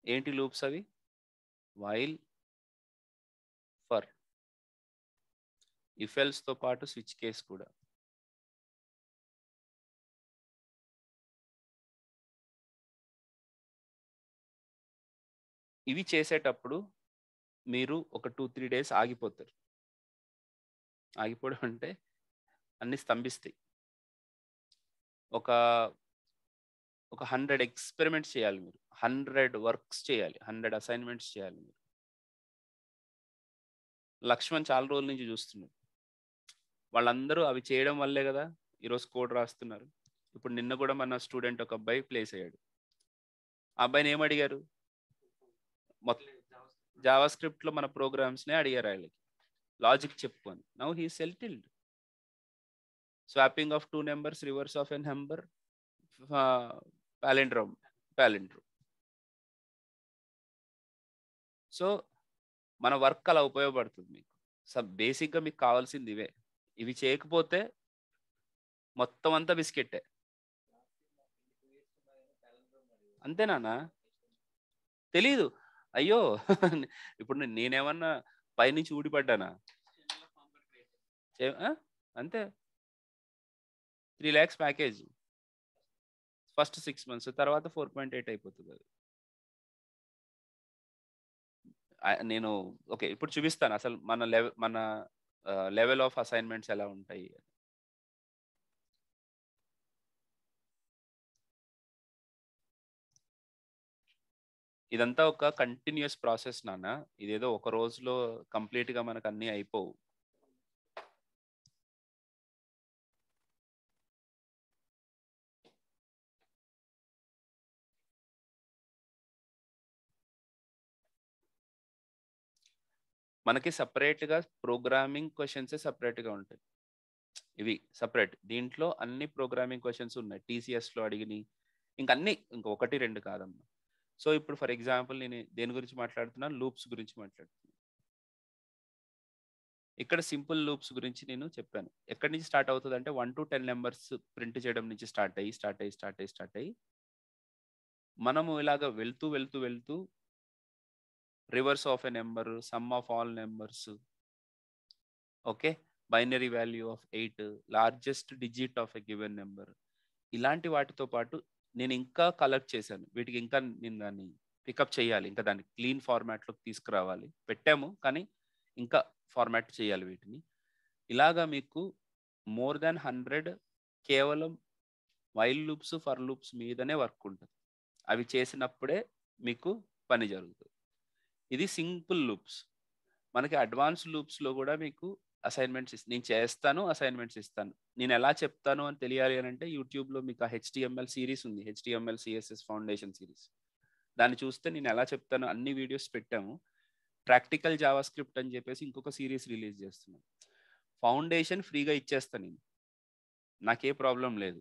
ఏంటి లూప్స్ అవి? వైల్, ఫర్, ఇఫ్ ఎల్స్‌తో పాటు స్విచ్ కేస్ కూడా. ఇవి చేసేటప్పుడు మీరు ఒక 2, 3 డేస్ ఆగిపోతారు. ఆగిపోవడం అంటే అన్నీ స్తంభిస్తాయి. ఒక ఒక 100 ఎక్స్‌పెరిమెంట్స్ చేయాలి మీరు. 100 వర్క్స్ చేయాలి. 100 అసైన్‌మెంట్స్ చేయాలి మీరు. లక్ష్మణ్ చాలా రోజుల నుంచి చూస్తున్నాడు. వాళ్ళందరూ అవి చేయడం వల్లే గదా! ఈరోజు కోడ్ రాస్తున్నారు. ఇప్పుడు నిన్న గూడా మన స్టూడెంట్ ఒక అబ్బాయి ప్లేస్ అయ్యాడు. ఆ అబ్బాయిని ఏమడిగారు? మొత్ జావా స్క్రిప్ట్‌లో మన ప్రోగ్రామ్స్‌నే అడిగారు ఆళ్ళకి. లాజిక్ చెప్పు అని. Now he is settled. Swapping of 2 numbers, reverse of a number, ఆహ్, పాలిండ్రోమ్, పాలిండ్రోమ్. సో, మన వర్క్ అలా ఉపయోగపడుతుంది మీకు. బేసిక్‌గా మీకు కావాల్సింది ఇవే. ఇవి చేయకపోతే మొత్తం అంతా బిస్కెట్టే. అంతే నాన్న. తెలీదు. అయ్యో! ఇప్పుడు నేనేమన్నా పైనుంచి ఊడిపడ్డానా? ఆ! అంతే. 3,00,000 ప్యాకేజ్. First 6 months. తర్వాత 4.8 అయిపోతదది. నేను ఓకే. ఇప్పుడు చూపిస్తాను అసలు మన లెవెల్ ఆఫ్ అసైన్‌మెంట్స్ ఎలా ఉంటాయి. ఇదంతా ఒక కంటిన్యూయస్ ప్రాసెస్ నాన్న. ఇదేదో ఒక రోజులో కంప్లీట్‌గా మనకన్నీ అయిపోవు. మనకి సెపరేట్‌గా ప్రోగ్రామింగ్ క్వెషన్సే సెపరేట్‌గా ఉంటాయి. ఇవి సెపరేట్. దీంట్లో అన్ని ప్రోగ్రామింగ్ క్వెషన్స్ ఉన్నాయి. టీసీఎస్‌లో అడిగినయి. ఇంక 1, 2 కాదమ్మా. సో, ఇప్పుడు ఫర్ ఎగ్జాంపుల్ నేను దేని గురించి మాట్లాడుతున్నాను? లూప్స్ గురించి మాట్లాడుతున్నాను. ఇక్కడ సింపుల్ లూప్స్ గురించి నేను చెప్పాను. ఎక్కడి నుంచి స్టార్ట్ అవుతదంటే 1-10 నంబర్స్ ప్రింట్ చేయడం నుంచి స్టార్ట్ అయ్యి మనము ఇలాగ వెళ్తూ reverse of a number, some of all numbers, okay. Binary value of 8, largest digit of a given number. ఇలాంటి వాటితో పాటు నేను ఇంకా కలెక్ట్ చేశాను. వీటికి ఇంకా నేను దాన్ని పికప్ చేయాలి. ఇంకా దాన్ని క్లీన్ ఫార్మాట్‌లోకి తీసుకురావాలి. పెట్టాము. కానీ ఇంకా ఫార్మాట్ చేయాలి వీటిని. ఇలాగా మీకు మోర్ థాన్ 100 కేవలం వైల్ లూప్స్, ఫర్ లూప్స్ మీదనే వర్క్ ఉంటది. అవి చేసినప్పుడే మీకు పని జరుగుతది. ఇది సింపుల్ లూప్స్. మనకి అడ్వాన్స్ లూప్స్‌లో గూడా మీకు అసైన్మెంట్స్ నేను చేస్తాను, అసైన్మెంట్స్ ఇస్తాను. నేను ఎలా చెప్తాను అని తెలియాలి అని అంటే యూట్యూబ్లో మీకు ఆ హెచ్టిఎంఎల్ సిరీస్ ఉంది, హెచ్టిఎంఎల్ సిఎస్ఎస్ ఫౌండేషన్ సిరీస్. దాన్ని చూస్తే నేను ఎలా చెప్తాను అన్ని వీడియోస్ పెట్టాము. ప్రాక్టికల్ జావా స్క్రిప్ట్ అని చెప్పేసి ఇంకొక సిరీస్ రిలీజ్ చేస్తున్నాను. ఫౌండేషన్ ఫ్రీగా ఇచ్చేస్తాను నేను, నాకే ప్రాబ్లం లేదు.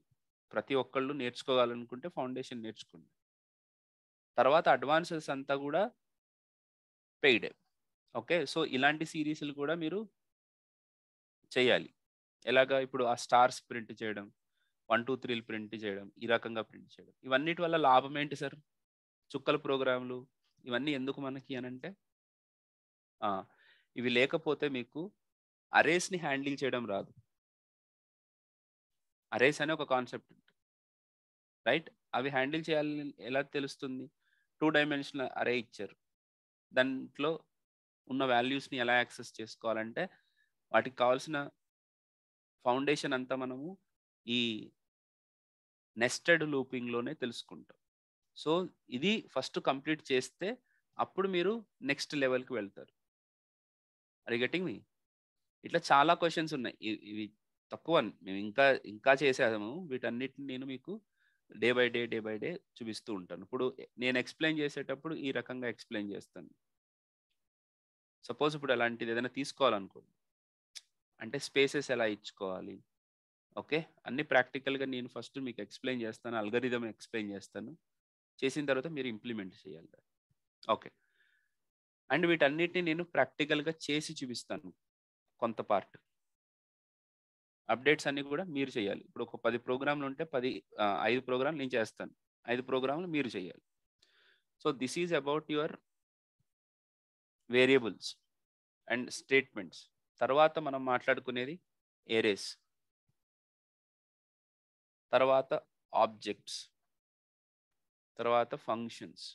ప్రతి ఒక్కళ్ళు నేర్చుకోవాలనుకుంటే ఫౌండేషన్ నేర్చుకోండి. తర్వాత అడ్వాన్సెస్ అంతా కూడా పెయిడ్. ఓకే, సో ఇలాంటి సిరీస్లు కూడా మీరు చేయాలి. ఎలాగా, ఇప్పుడు ఆ స్టార్స్ ప్రింట్ చేయడం, 1 2 3 ప్రింట్ చేయడం, ఈ రకంగా ప్రింట్ చేయడం, ఇవన్నిటి వల్ల లాభం ఏంటి సార్? చుక్కల ప్రోగ్రాంలు ఇవన్నీ ఎందుకు మనకి అని అంటే, ఇవి లేకపోతే మీకు అరేస్ని హ్యాండిల్ చేయడం రాదు. అరేస్ అనే ఒక కాన్సెప్ట్ ఉంటుంది, రైట్? అవి హ్యాండిల్ చేయాలని ఎలా తెలుస్తుంది? 2 డైమెన్షనల్ అరే ఇచ్చారు, దాంట్లో ఉన్న వాల్యూస్ని ఎలా యాక్సెస్ చేసుకోవాలంటే వాటికి కావాల్సిన ఫౌండేషన్ అంతా మనము ఈ నెస్టెడ్ లూపింగ్లోనే తెలుసుకుంటాం. సో ఇది ఫస్ట్ కంప్లీట్ చేస్తే అప్పుడు మీరు నెక్స్ట్ లెవెల్కి వెళ్తారు. Are you getting me? ఇట్లా చాలా క్వశ్చన్స్ ఉన్నాయి. ఇవి తక్కువ, మేము ఇంకా చేసాము. వీటన్నిటిని నేను మీకు డే బై డే చూపిస్తూ ఉంటాను. ఇప్పుడు నేను ఎక్స్ప్లెయిన్ చేసేటప్పుడు ఈ రకంగా ఎక్స్ప్లెయిన్ చేస్తాను. సపోజ్ ఇప్పుడు అలాంటిది ఏదైనా తీసుకోవాలనుకోండి, అంటే స్పేసెస్ ఎలా ఇచ్చుకోవాలి, ఓకే, అన్ని ప్రాక్టికల్గా నేను ఫస్ట్ మీకు ఎక్స్ప్లెయిన్ చేస్తాను, అల్గరిథం ఎక్స్ప్లెయిన్ చేస్తాను. చేసిన తర్వాత మీరు ఇంప్లిమెంట్ చేయాలి. ఓకే, అండ్ వీటన్నిటిని నేను ప్రాక్టికల్గా చేసి చూపిస్తాను. కొంత పార్ట్ అప్డేట్స్ అన్ని కూడా మీరు చేయాలి. ఇప్పుడు ఒక 10 ప్రోగ్రాంలు ఉంటే 5 ప్రోగ్రాంలు నేను చేస్తాను, 5 ప్రోగ్రాంలు మీరు చేయాలి. So this is about your variables and statements. తర్వాత మనం మాట్లాడుకునేది ఏరేస్, తర్వాత ఆబ్జెక్ట్స్, తర్వాత ఫంక్షన్స్.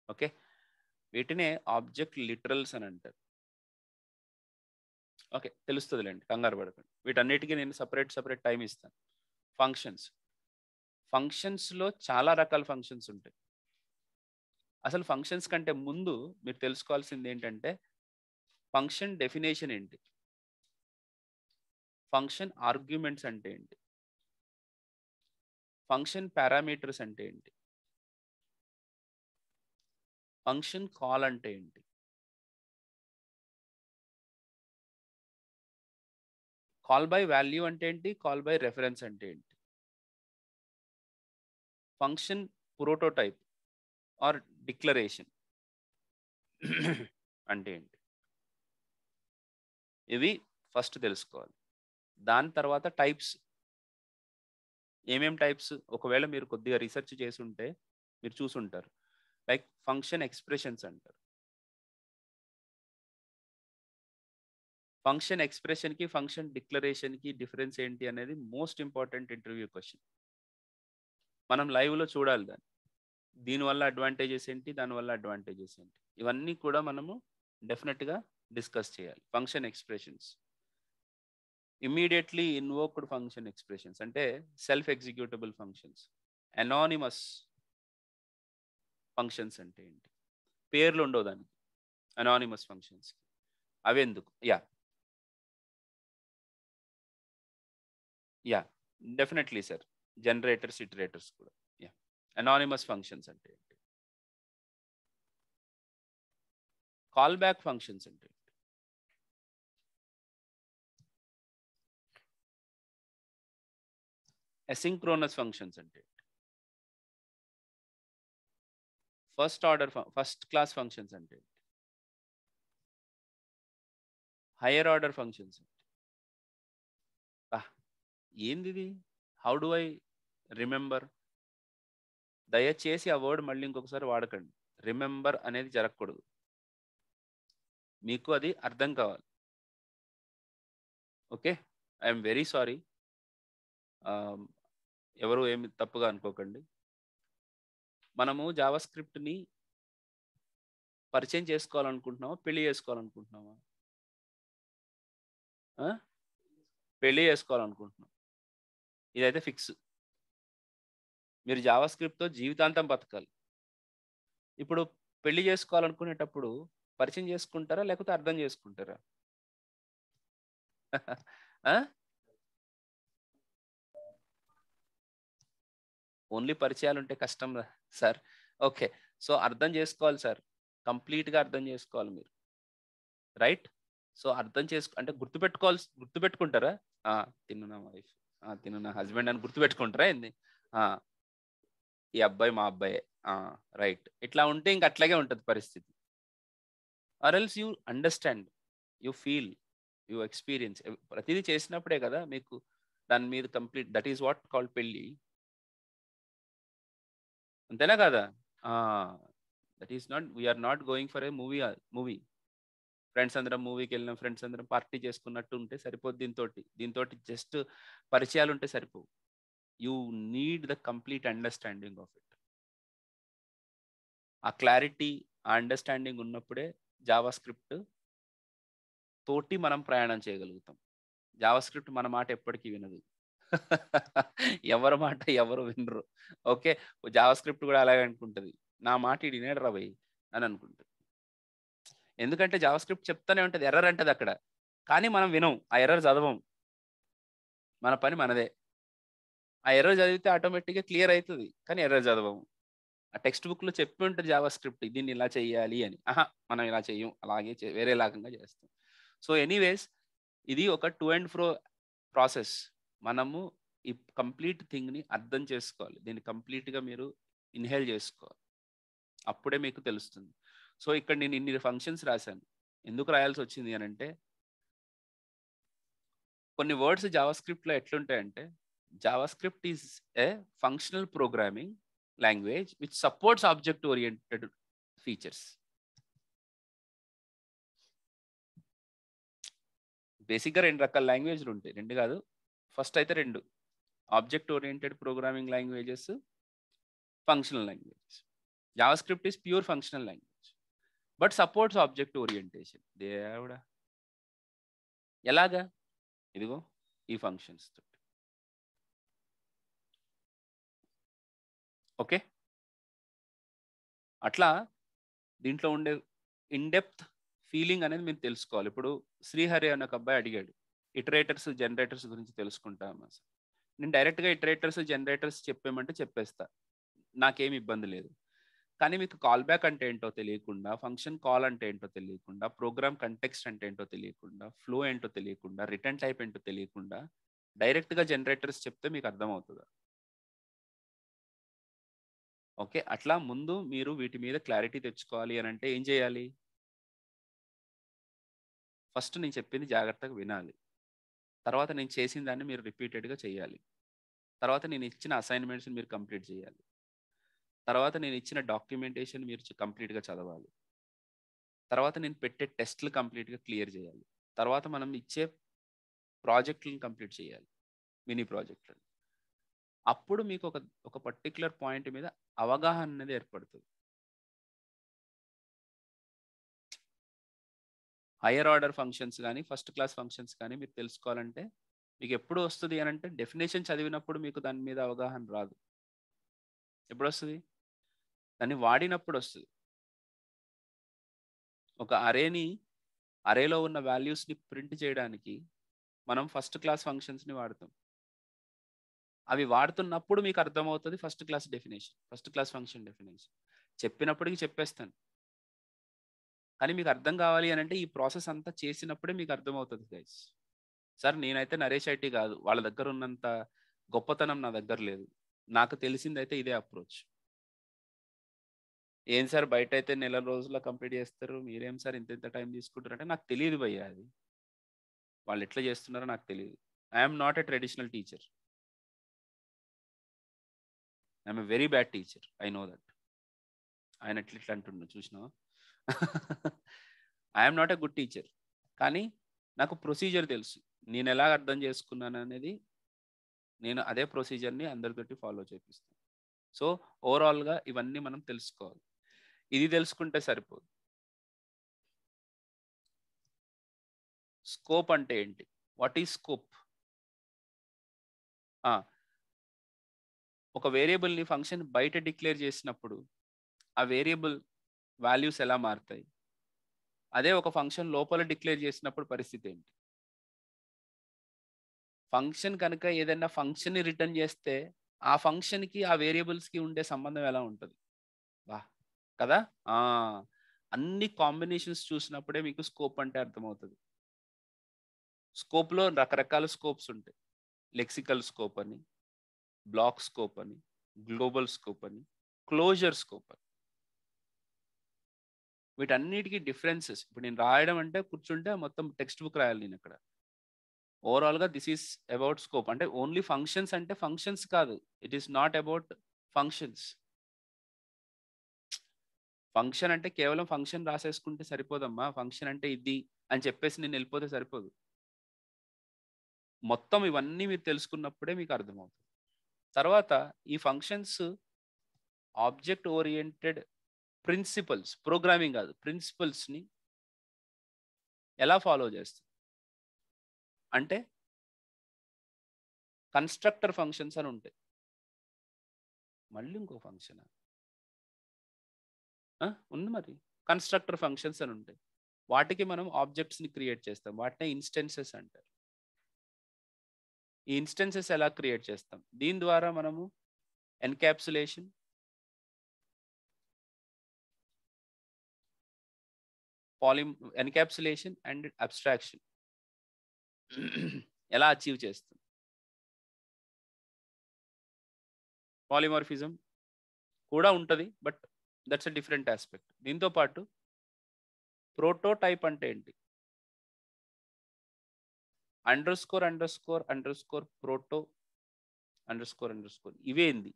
ఓకే, వీటినే ఆబ్జెక్ట్ లిటరల్స్ అని అంటారు. ఓకే, తెలుస్తుందిలేండి, కంగారు పడకండి. వీటన్నిటికీ నేను సపరేట్ టైం ఇస్తాను. ఫంక్షన్స్లో చాలా రకాల ఫంక్షన్స్ ఉంటాయి. అసలు ఫంక్షన్స్ కంటే ముందు మీరు తెలుసుకోవాల్సింది ఏంటంటే ఫంక్షన్ డెఫినేషన్ ఏంటి, ఫంక్షన్ ఆర్గ్యుమెంట్స్ అంటే ఏంటి, ఫంక్షన్ పారామీటర్స్ అంటే ఏంటి, ఫంక్షన్ కాల్ అంటే ఏంటి, కాల్ బై వాల్యూ అంటే ఏంటి, కాల్ బై రెఫరెన్స్ అంటే ఏంటి, ఫంక్షన్ ప్రోటోటైప్ ఆర్ డిక్లరేషన్ అంటే ఏంటి, ఇవి ఫస్ట్ తెలుసుకోవాలి. దాని తర్వాత టైప్స్, ఏమేం టైప్స్, ఒకవేళ మీరు కొద్దిగా రీసెర్చ్ చేసి ఉంటే మీరు చూసుంటారు. లైక్ ఫంక్షన్ ఎక్స్ప్రెషన్స్ అంటారు. ఫంక్షన్ ఎక్స్ప్రెషన్కి ఫంక్షన్ డిక్లరేషన్కి డిఫరెన్స్ ఏంటి అనేది మోస్ట్ ఇంపార్టెంట్ ఇంటర్వ్యూ క్వశ్చన్. మనం లైవ్లో చూడాలి దాన్ని. దీనివల్ల అడ్వాంటేజెస్ ఏంటి, దానివల్ల అడ్వాంటేజెస్ ఏంటి, ఇవన్నీ కూడా మనము డెఫినెట్గా డిస్కస్ చేయాలి. Function expressions, immediately invoked function expressions అంటే self executable functions, anonymous functions అంటే ఏంటి, పేర్లు ఉండవు దానికి అనానిమస్ ఫంక్షన్స్, అవి ఎందుకు? Yeah definitely sir, generators iterators కూడా. అనానిమస్ ఫంక్షన్స్ అంటే ఏంటి, కాల్ బ్యాక్ ఫంక్షన్స్ అంటే ఏంటి, అసింక్రోనస్ ఫంక్షన్స్ అంటే ఏంటి, ఫస్ట్ క్లాస్ ఫంక్షన్స్ అంటే ఏంటి, హయ్యర్ ఆర్డర్ ఫంక్షన్స్ అంటే ఏంది ఇది, హౌ డు ఐ రిమెంబర్? దయచేసి ఆ వర్డ్ మళ్ళీ ఇంకొకసారి వాడకండి. రిమెంబర్ అనేది జరగకూడదు, మీకు అది అర్థం కావాలి. ఓకే, ఐఎమ్ వెరీ సారీ, ఎవరు ఏమి తప్పుగా అనుకోకండి. మనము జావా స్క్రిప్ట్ని పరిచయం చేసుకోవాలనుకుంటున్నామా, పెళ్లి చేసుకోవాలనుకుంటున్నామా? పెళ్లి చేసుకోవాలనుకుంటున్నాం, ఇదైతే ఫిక్స్. మీరు జావా స్క్రిప్ట్తో జీవితాంతం బతకాలి. ఇప్పుడు పెళ్లి చేసుకోవాలనుకునేటప్పుడు పరిచయం చేసుకుంటారా లేకపోతే అర్థం చేసుకుంటారా? ఓన్లీ పరిచయాలు ఉంటే కష్టం సార్. ఓకే. సో అర్థం చేసుకోవాలి సార్. కంప్లీట్‌గా అర్థం చేసుకోవాలి మీరు. రైట్? సో అర్థం అంటే గుర్తుపెట్టుకుంటారా? ఆ! తిను నా వైఫ్. తిను నా హస్బెండ్ అని గుర్తుపెట్టుకుంటారా ఏంది? ఆ! ఈ అబ్బాయి మా అబ్బాయే. ఆ! రైట్. ఇట్లా ఉంటే ఇంక అట్లాగే ఉంటది పరిస్థితి. Or else you understand. You feel. You experience. ప్రతీదీ చేసినప్పుడే కదా మీకు దాని మీద దట్ ఈస్ వాట్ కాల్డ్ పెళ్లి. అంతేనా కాదా? ఆ! That is not we are not going for a movie. Friends అందరం మూవీకెళ్ళినాం. ఫ్రెండ్స్ అందరం పార్టీ చేసుకున్నట్టు ఉంటే సరిపోద్ది దీనితోటి. దీనితోటి జస్ట్ పరిచయాలుంటే సరిపోవు. You need the complete understanding of it. ఆ క్లారిటీ, ఆ అండర్‌స్టాండింగ్ ఉన్నప్పుడే జావా స్క్రిప్ట్ తోటి మనం ప్రయాణం చేయగలుగుతాం. జావా స్క్రిప్ట్ మన మాట ఎప్పటికీ వినదు. ఎవరి మాట ఎవరు వినరు. ఓకే. జావా స్క్రిప్ట్ కూడా అలాగే అనుకుంటది. నా మాట ఈడు ఇనడురా బయ్ అని అనుకుంటది. ఎందుకంటే జావా స్క్రిప్ట్ చెప్తానే ఉంటది. ఎర్రర్ అంటదక్కడ. కానీ మనం వినం. ఆ ఎర్రర్ చదవం. మన పని మనదే. ఆ ఎర్రర్ చదివితే ఆటోమేటిక్‌గా క్లియర్ అయితది. కానీ ఎర్రర్ చదవము. ఆ టెక్స్ట్ బుక్‌లో చెప్పి ఉంటది జావా స్క్రిప్ట్. దీన్ని ఇలా చేయాలి అని. మనం ఇలా చెయ్యం. అలాగే వేరే రకంగా చేస్తాం. సో, ఎనీవేస్ ఇది ఒక టు అండ్ ఫ్రో ప్రాసెస్. మనము ఈ కంప్లీట్ థింగ్‌ని అర్థం చేసుకోవాలి. దీన్ని కంప్లీట్‌గా మీరు ఇన్‌హేల్ చేసుకోవాలి. అప్పుడే మీకు తెలుస్తుంది. సో, ఇక్కడ నేను ఇన్ని ఫంక్షన్స్ రాసాను. ఎందుకు రాయాల్సొచ్చింది అనంటే, కొన్ని వర్డ్స్ జావా స్క్రిప్ట్‌లో ఎట్లుంటాయంటే, JavaScript is a functional programming language which supports object oriented features. బేసిక్‌గా 2 రకాల లాంగ్వేజ్‌లుంటాయి. 2 కాదు. ఫస్ట్ అయితే 2. Object oriented programming languages, functional languages. JavaScript is pure functional language. But supports object orientation. దేవుడా! ఎలాగా? ఇదిగో ఈ ఫంక్షన్స్ తోటి. ఓకే. అట్లా దీంట్లో ఉండే ఇన్ డెప్త్ ఫీలింగ్ అనేది మీరు తెలుసుకోవాలి. ఇప్పుడు శ్రీహరి అనే ఒక అబ్బాయి అడిగాడు. ఇటరేటర్స్, జనరేటర్స్ గురించి తెలుసుకుంటామా సార్? నేను డైరెక్ట్‌గా ఇటరేటర్స్, జనరేటర్స్ చెప్పేయమంటే చెప్పేస్తా. నాకేమి ఇబ్బంది లేదు. కానీ మీకు కాల్ బ్యాక్ అంటే ఏంటో తెలియకుండా, ఫంక్షన్ కాల్ అంటే ఏంటో తెలియకుండా, ప్రోగ్రామ్ కంటెక్స్ట్ అంటే ఏంటో తెలియకుండా, ఫ్లో ఏంటో తెలియకుండా, రిటర్న్ టైప్ ఏంటో తెలియకుండా, డైరెక్ట్‌గా జనరేటర్స్ చెప్తే మీకు అర్థమవుతదా? ఓకే. అట్లా ముందు మీరు వీటి మీద క్లారిటీ తెచ్చుకోవాలి అనంటే ఏం చేయాలి? ఫస్ట్ నేను చెప్పింది జాగ్రత్తగా వినాలి. తర్వాత నేను చేసిన దాన్ని మీరు రిపీటెడ్‌గా చేయాలి. తర్వాత నేను ఇచ్చిన అసైన్‌మెంట్స్‌ని మీరు కంప్లీట్ చేయాలి. తర్వాత నేను ఇచ్చిన డాక్యుమెంటేషన్ మీరు కంప్లీట్‌గా చదవాలి. తర్వాత నేను పెట్టే టెస్ట్‌లు కంప్లీట్‌గా క్లియర్ చేయాలి. తర్వాత మనం ఇచ్చే ప్రాజెక్ట్‌లని కంప్లీట్ చేయాలి. మినీ ప్రాజెక్ట్‌లని. అప్పుడు మీకు ఒక పర్టిక్యులర్ పాయింట్ మీద అవగాహన అనేది ఏర్పడుతది. హైయర్ ఆర్డర్ ఫంక్షన్స్ గాని, ఫస్ట్ క్లాస్ ఫంక్షన్స్ కానీ మీరు తెలుసుకోవాలంటే మీకెప్పుడు వస్తది అనంటే డెఫినిషన్ చదివినప్పుడు మీకు దాని మీద అవగాహన రాదు. ఎప్పుడొస్తది? దాన్ని వాడినప్పుడొస్తది. ఒక అరేలో ఉన్న వాల్యూస్‌ని ప్రింట్ చేయడానికి మనం ఫస్ట్ క్లాస్ ఫంక్షన్స్‌ని వాడతాం. అవి వాడుతున్నప్పుడు మీకు అర్థమవుతది first class definition. First class function definition. చెప్పినప్పటికి చెప్పేస్తాను. కానీ మీకు అర్థం కావాలి అనంటే ఈ ప్రాసెస్ అంతా చేసినప్పుడే మీకు అర్థమవుతది గైస్. సార్ నేనైతే నరేష్ ఐటీ కాదు. వాళ్ళ దగ్గర ఉన్నంత గొప్పతనం నా దగ్గర లేదు. నాకు తెలిసిందైతే ఇదే అప్రోచ్. ఏం సార్ బయటైతే నెల రోజుల్లో కంప్లీట్ చేస్తారు. మీరేం సార్ ఇంత ఇంత టైం తీసుకుంటారంటే నాకు తెలీదు భయ్యా అది. వాళ్ళు ఎట్లా చేస్తున్నారో నాకు తెలీదు. I am not a traditional teacher. I am a very bad teacher. I know that. ఆయన ఎట్లా ఇట్లా అంటుండు చూసినావా? I am not a good teacher. కానీ నాకు ప్రొసీజర్ తెలుసు. నేనెలా అర్థం చేసుకున్నాననేది నేను అదే ప్రొసీజర్‌ని అందరితోటి ఫాలో చేపిస్తాను. సో, ఓవరాల్‌గా ఇవన్నీ మనం తెలుసుకోవాలి. ఇది తెలుసుకుంటే సరిపోదు. స్కోప్ అంటే ఏంటి? What is scope? ఆ! ఒక వేరియబుల్‌ని ఫంక్షన్ బయట డిక్లేర్ చేసినప్పుడు, ఆ వేరియబుల్ వాల్యూస్ ఎలా మారతాయి? అదే ఒక ఫంక్షన్ లోపల డిక్లేర్ చేసినప్పుడు పరిస్థితి ఏంటి? ఫంక్షన్ కనుక ఏదైనా ఫంక్షన్ని రిటర్న్ చేస్తే ఆ ఫంక్షన్‌కి, ఆ వేరియబుల్స్‌కి ఉండే సంబంధం ఎలా ఉంటది? వా! కదా! ఆ! అన్ని కాంబినేషన్స్ చూసినప్పుడే మీకు స్కోప్ అంటే అర్థమవుతది. స్కోప్‌లో రకరకాల స్కోప్స్ ఉంటాయి. లెక్సికల్ స్కోప్ అని, బ్లాక్ స్కోప్ అని, గ్లోబల్ స్కోప్ అని, క్లోజర్ స్కోప్ అని. వీటన్నిటికి డిఫరెన్సెస్ ఇప్పుడు నేను రాయడం అంటే కూర్చుంటే మొత్తం టెక్స్ట్ బుక్ రాయాలి నేనక్కడ. ఓవరాల్‌గా థిస్ ఈస్ అబౌట్ స్కోప్. అంటే ఓన్లీ ఫంక్షన్స్ అంటే ఫంక్షన్స్ కాదు. It is not about functions. Function అంటే కేవలం ఫంక్షన్ రాసేసుకుంటే సరిపోదమ్మా. ఫంక్షన్ అంటే ఇది అని చెప్పేసి నేనెళ్ళిపోతే సరిపోదు. మొత్తం ఇవన్నీ మీరు తెలుసుకున్నప్పుడే మీకు అర్థమవుతుంది. తర్వాత ఈ functions object oriented principles, programming కాదు. ప్రిన్సిపల్స్‌ని ఎలా ఫాలో చేస్తుంది? అంటే కన్‌స్ట్రక్టర్ ఫంక్షన్స్ అని ఉంటాయి. మళ్ళీ ఇంకో ఫంక్షనా? ఆ! ఉంది మరి. కన్‌స్ట్రక్టర్ ఫంక్షన్స్ అని ఉంటాయి. వాటికి మనం ఆబ్జెక్ట్స్‌ని క్రియేట్ చేస్తాం. వాటినే ఇన్‌స్టెన్సెస్ అంటారు. ఈ ఇన్‌స్టెన్సెస్ ఎలా క్రియేట్ చేస్తాం? దీని ద్వారా మనము ఎన్‌క్యాప్సులేషన్, పాలిమ్ ఎన్‌క్యాప్సులేషన్ అండ్ అబ్స్ట్రాక్షన్ ఎలా అచీవ్ చేస్తాం? పాలిమార్ఫిజం కూడా ఉంటది. But that's a different aspect. దీంతో పాటు ప్రోటోటైప్ అంటే ఏంటి? Underscore, underscore, underscore, proto, underscore, underscore ఇవేంది?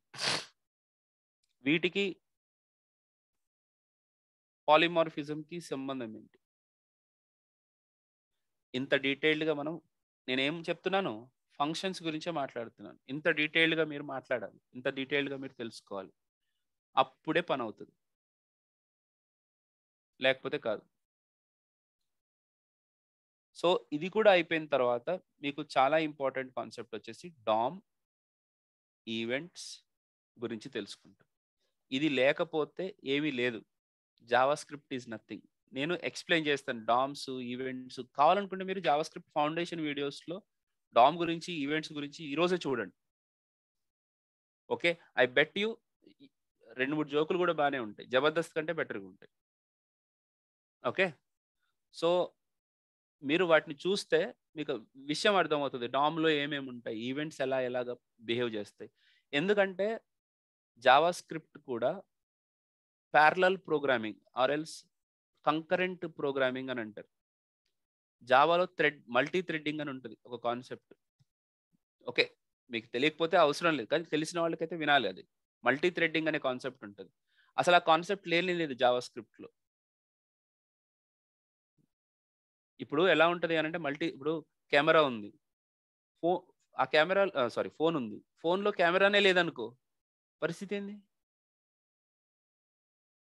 వీటికి పాలిమార్ఫిజంకి సంబంధం ఏంటి? ఇంత డీటెయిల్డ్‌గా మనం నేనేం చెప్తున్నాను? ఫంక్షన్స్ గురించే మాట్లాడుతున్నాను. ఇంత డీటెయిల్డ్‌గా మీరు మాట్లాడాలి. ఇంత డీటెయిల్డ్‌గా మీరు తెలుసుకోవాలి. అప్పుడే పనవుతది. లేకపోతే కాదు. సో, ఇది కూడా అయిపోయిన తర్వాత మీకు చాలా ఇంపార్టెంట్ కాన్సెప్ట్ వచ్చేసి డామ్, ఈవెంట్స్ గురించి తెలుసుకుంటాం. ఇది లేకపోతే ఏమీ లేదు. JavaScript is nothing. నేను ఎక్స్‌ప్లెయిన్ చేస్తాను. డామ్స్, ఈవెంట్స్ కావాలనుకుంటే మీరు జావాస్క్రిప్ట్ ఫౌండేషన్ వీడియోస్‌లో డామ్ గురించి, ఈవెంట్స్ గురించి ఈ రోజే చూడండి. ఓకే. ఐ బెట్ యూ 2, 3 జోకులు కూడా బానే ఉంటాయి. 'జబర్దస్త్' కంటే బెటర్‌గా ఉంటాయి. ఓకే. సో, మీరు వాటిని చూస్తే మీకు విషయం అర్థమవుతది. డామ్‌లో ఏమేమి ఉంటాయి? ఈవెంట్స్ ఎలాగా బిహేవ్ చేస్తాయి? ఎందుకంటే జావాస్క్రిప్ట్ కూడా parallel programming or else concurrent programming అని అంటారు. జావాలో మల్టీ థ్రెడింగ్ అని ఉంటది ఒక కాన్సెప్ట్. ఓకే. మీకు తెలియకపోతే అవసరం లేదు. కానీ తెలిసిన వాళ్ళకైతే వినాలి అది. మల్టీ థ్రెడింగ్ అనే కాన్సెప్ట్ ఉంటది. అసలు ఆ కాన్సెప్ట్ లేనే లేదు జావాస్క్రిప్ట్‌లో. ఇప్పుడు ఎలా ఉంటది అనంటే ఇప్పుడు కెమెరా ఉంది. ఫో ఆ కెమెరా సారీ ఫోన్ ఉంది. ఫోన్‌లో కెమెరానే లేదనుకో పరిస్థితి ఏంది?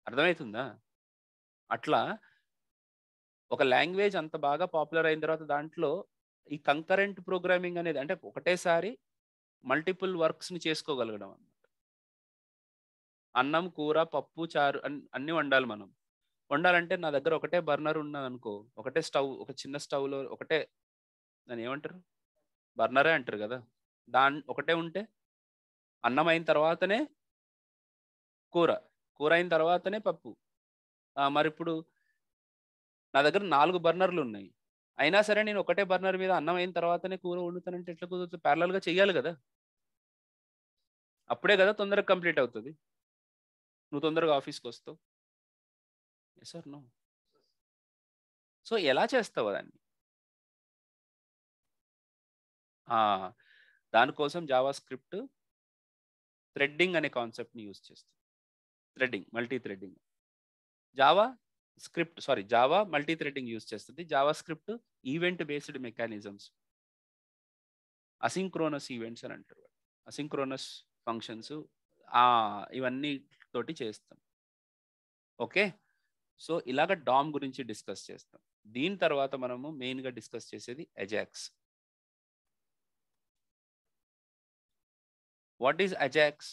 అర్థమైతుందా? అట్లా ఒక లాంగ్వేజ్ అంత బాగా పాపులర్ అయిన తర్వాత దాంట్లో ఈ కంకరెంట్ ప్రోగ్రామింగ్ అనేది అంటే ఒకటేసారి మల్టిపుల్ వర్క్స్‌ని చేసుకోగలగడం. అన్నం, కూర, పప్పు, చారు అన్నీ వండాలి మనం. వండాలంటే నా దగ్గర ఒకటే బర్నర్ ఉన్నదనుకో, ఒకటే స్టవ్ ఒక చిన్న స్టవ్‌లో ఒకటే దాన్నేమంటారు? బర్నరే అంటారు గదా! ఒకటే ఉంటే అన్నం అయిన తర్వాతనే కూర. కూర అయిన తర్వాతనే పప్పు. మరిప్పుడు నా దగ్గర 4 బర్నర్‌లున్నాయి. అయినా సరే నేను ఒకటే బర్నర్ మీద అన్నం అయిన తర్వాతనే కూర వండుతానంటే ఎట్లా కుదురుతది? పారలెల్‌గా చెయ్యాలి గదా! అప్పుడే గదా తొందరగా కంప్లీట్ అవుతది. నువ్వు తొందరగా ఆఫీస్‌కొస్తావు. Yes or no? సో, ఎలా చేస్తావు దాన్ని? ఆ! దానికోసం జావా స్క్రిప్ట్ థ్రెడ్డింగ్ అనే కాన్సెప్ట్‌ని యూజ్ చేస్తుంది. Multi threading. Java Java multi threading use చేస్తది. JavaScript event based mechanisms. Asynchronous events అని అంటారు. అసింక్రోనస్ ఫంక్షన్స్ ఇవన్నీ తోటి చేస్తాం. ఓకే. సో, ఇలాగ డామ్ గురించి డిస్కస్ చేస్తాం. దీని తర్వాత మనము మెయిన్‌గా డిస్కస్ చేసేది అజాక్స్. What is Ajax?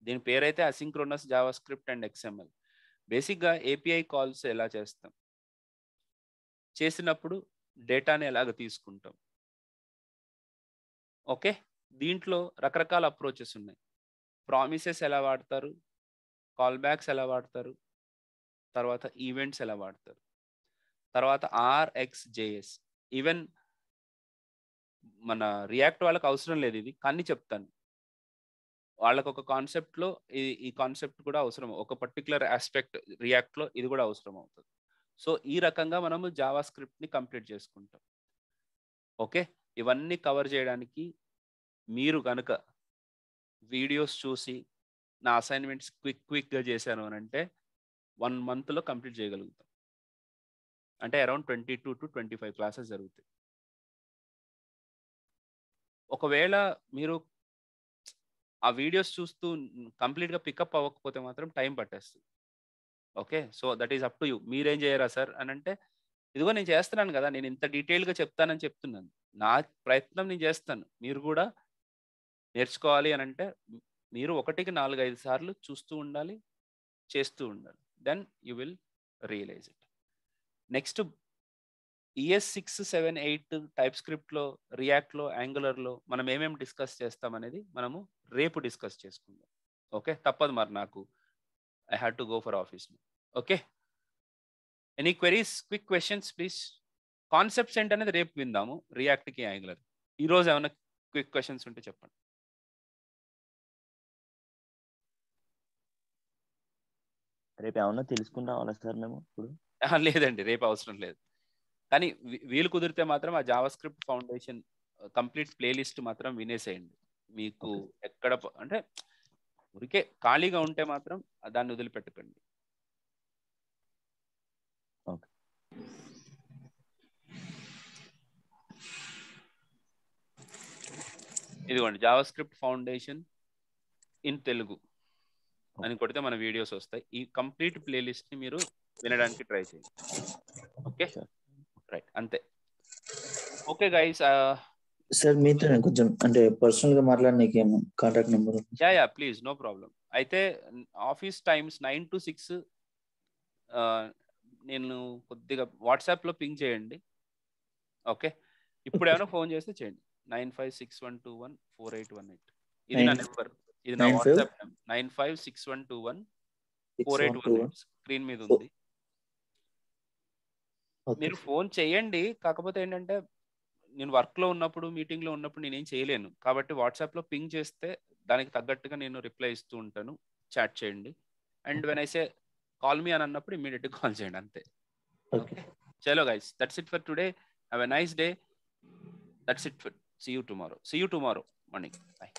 దీని పేరైతే అసింక్రోనస్ జావాస్క్రిప్ట్ అండ్ ఎక్స్ఎంఎల్. బేసిక్‌గా ఏపీఐ కాల్స్ ఎలా చేస్తాం? చేసినప్పుడు డేటాని ఎలాగ తీసుకుంటాం? ఓకే, దీంట్లో రకరకాల అప్రోచెస్ ఉన్నాయి. ప్రామిసెస్ ఎలా వాడతారు, కాల్ బ్యాక్స్ ఎలా వాడతారు, తర్వాత ఈవెంట్స్ ఎలా వాడతారు, తర్వాత RxJS. ఈవెన్ మన రియాక్ట్ వాళ్ళకి అవసరం లేదు ఇది, కానీ చెప్తాను. వాళ్ళకి ఒక కాన్సెప్ట్లో ఈ కాన్సెప్ట్ కూడా అవసరం, ఒక పర్టికులర్ ఆస్పెక్ట్ రియాక్ట్లో ఇది కూడా అవసరం అవుతుంది. సో ఈ రకంగా మనము జావా స్క్రిప్ట్ని కంప్లీట్ చేసుకుంటాం. ఓకే, ఇవన్నీ కవర్ చేయడానికి మీరు కనుక వీడియోస్ చూసి నా అసైన్మెంట్స్ క్విక్గా చేశాను అని అంటే 1 monthలో కంప్లీట్ చేయగలుగుతాం. అంటే అరౌండ్ 22 to 25 క్లాసెస్ జరుగుతాయి. ఒకవేళ మీరు ఆ వీడియోస్ చూస్తూ కంప్లీట్గా పికప్ అవ్వకపోతే మాత్రం టైం పట్టేస్తుంది. Okay, so that is up to you. మీరేం చేయరా సార్ అని అంటే, ఇదిగో నేను చేస్తున్నాను కదా, నేను ఇంత డీటెయిల్గా చెప్తానని చెప్తున్నాను. నా ప్రయత్నం నేను చేస్తాను. మీరు కూడా నేర్చుకోవాలి అని అంటే మీరు 1కి 4-5 సార్లు చూస్తూ ఉండాలి, చేస్తూ ఉండాలి. Then you will realise it. Next ES6, 7, 8 టైప్ స్క్రిప్ట్లో, రియాక్ట్లో, యాంగులర్లో మనం ఏమేమి డిస్కస్ చేస్తాం అనేది మనము రేపు డిస్కస్ చేసుకుందాం. ఓకే, తప్పదు మరి నాకు, I had to go for office. Okay, any queries, quick questions please. Concepts ఏంటనేది రేపు విందాము, రియాక్ట్కి యాంగులర్. ఈరోజు ఏమైనా క్విక్ క్వశ్చన్స్ ఉంటే చెప్పండి. రేపు ఏమన్నా తెలుసుకుని రావాలా సార్ మేము ఇప్పుడు? లేదండి, రేపు అవసరం లేదు. కానీ వీలు కుదిరితే మాత్రం ఆ Java script foundation complete playlist మాత్రం వినేసేయండి. మీకు ఎక్కడ అంటే ఊరికే ఖాళీగా ఉంటే మాత్రం దాన్ని వదిలిపెట్టకండి. ఇదిగోండి, Java script foundation in Telugu అని కొడితే మన వీడియోస్ వస్తాయి. ఈ కంప్లీట్ ప్లేలిస్ట్ ని మీరు వినడానికి ట్రై చేయండి. ఓకే రైట్, అంతే. ఓకే గైస్, సార్ మీతో కొంచెం అంటే పర్సనల్ గా మాట్లాడడానికి ఏమో contact number? Yeah please, no problem. అయితే ఆఫీస్ టైమ్స్ 9 to 6 నేను కొద్దిగా వాట్సాప్లో పింగ్ చేయండి. ఓకే, ఇప్పుడు ఏమైనా ఫోన్ చేస్తే చేయండి. 9561214818. ఇది నా నెంబర్, ఇది నా వాట్సాప్ నెంబర్. 9561214818 స్క్రీన్ మీద ఉంది. మీరు ఫోన్ చేయండి. కాకపోతే ఏంటంటే నేను వర్క్లో ఉన్నప్పుడు, మీటింగ్లో ఉన్నప్పుడు నేనేం చేయలేను. కాబట్టి వాట్సాప్లో పింగ్ చేస్తే దానికి తగ్గట్టుగా నేను రిప్లై ఇస్తూ ఉంటాను. చాట్ చేయండి. And when I say call me అని అన్నప్పుడు ఇమ్మీడియట్గా కాల్ చేయండి, అంతే. ఓకే, చలో guys, that's it for today. Have a nice day. That's it for. See you tomorrow morning. Bye.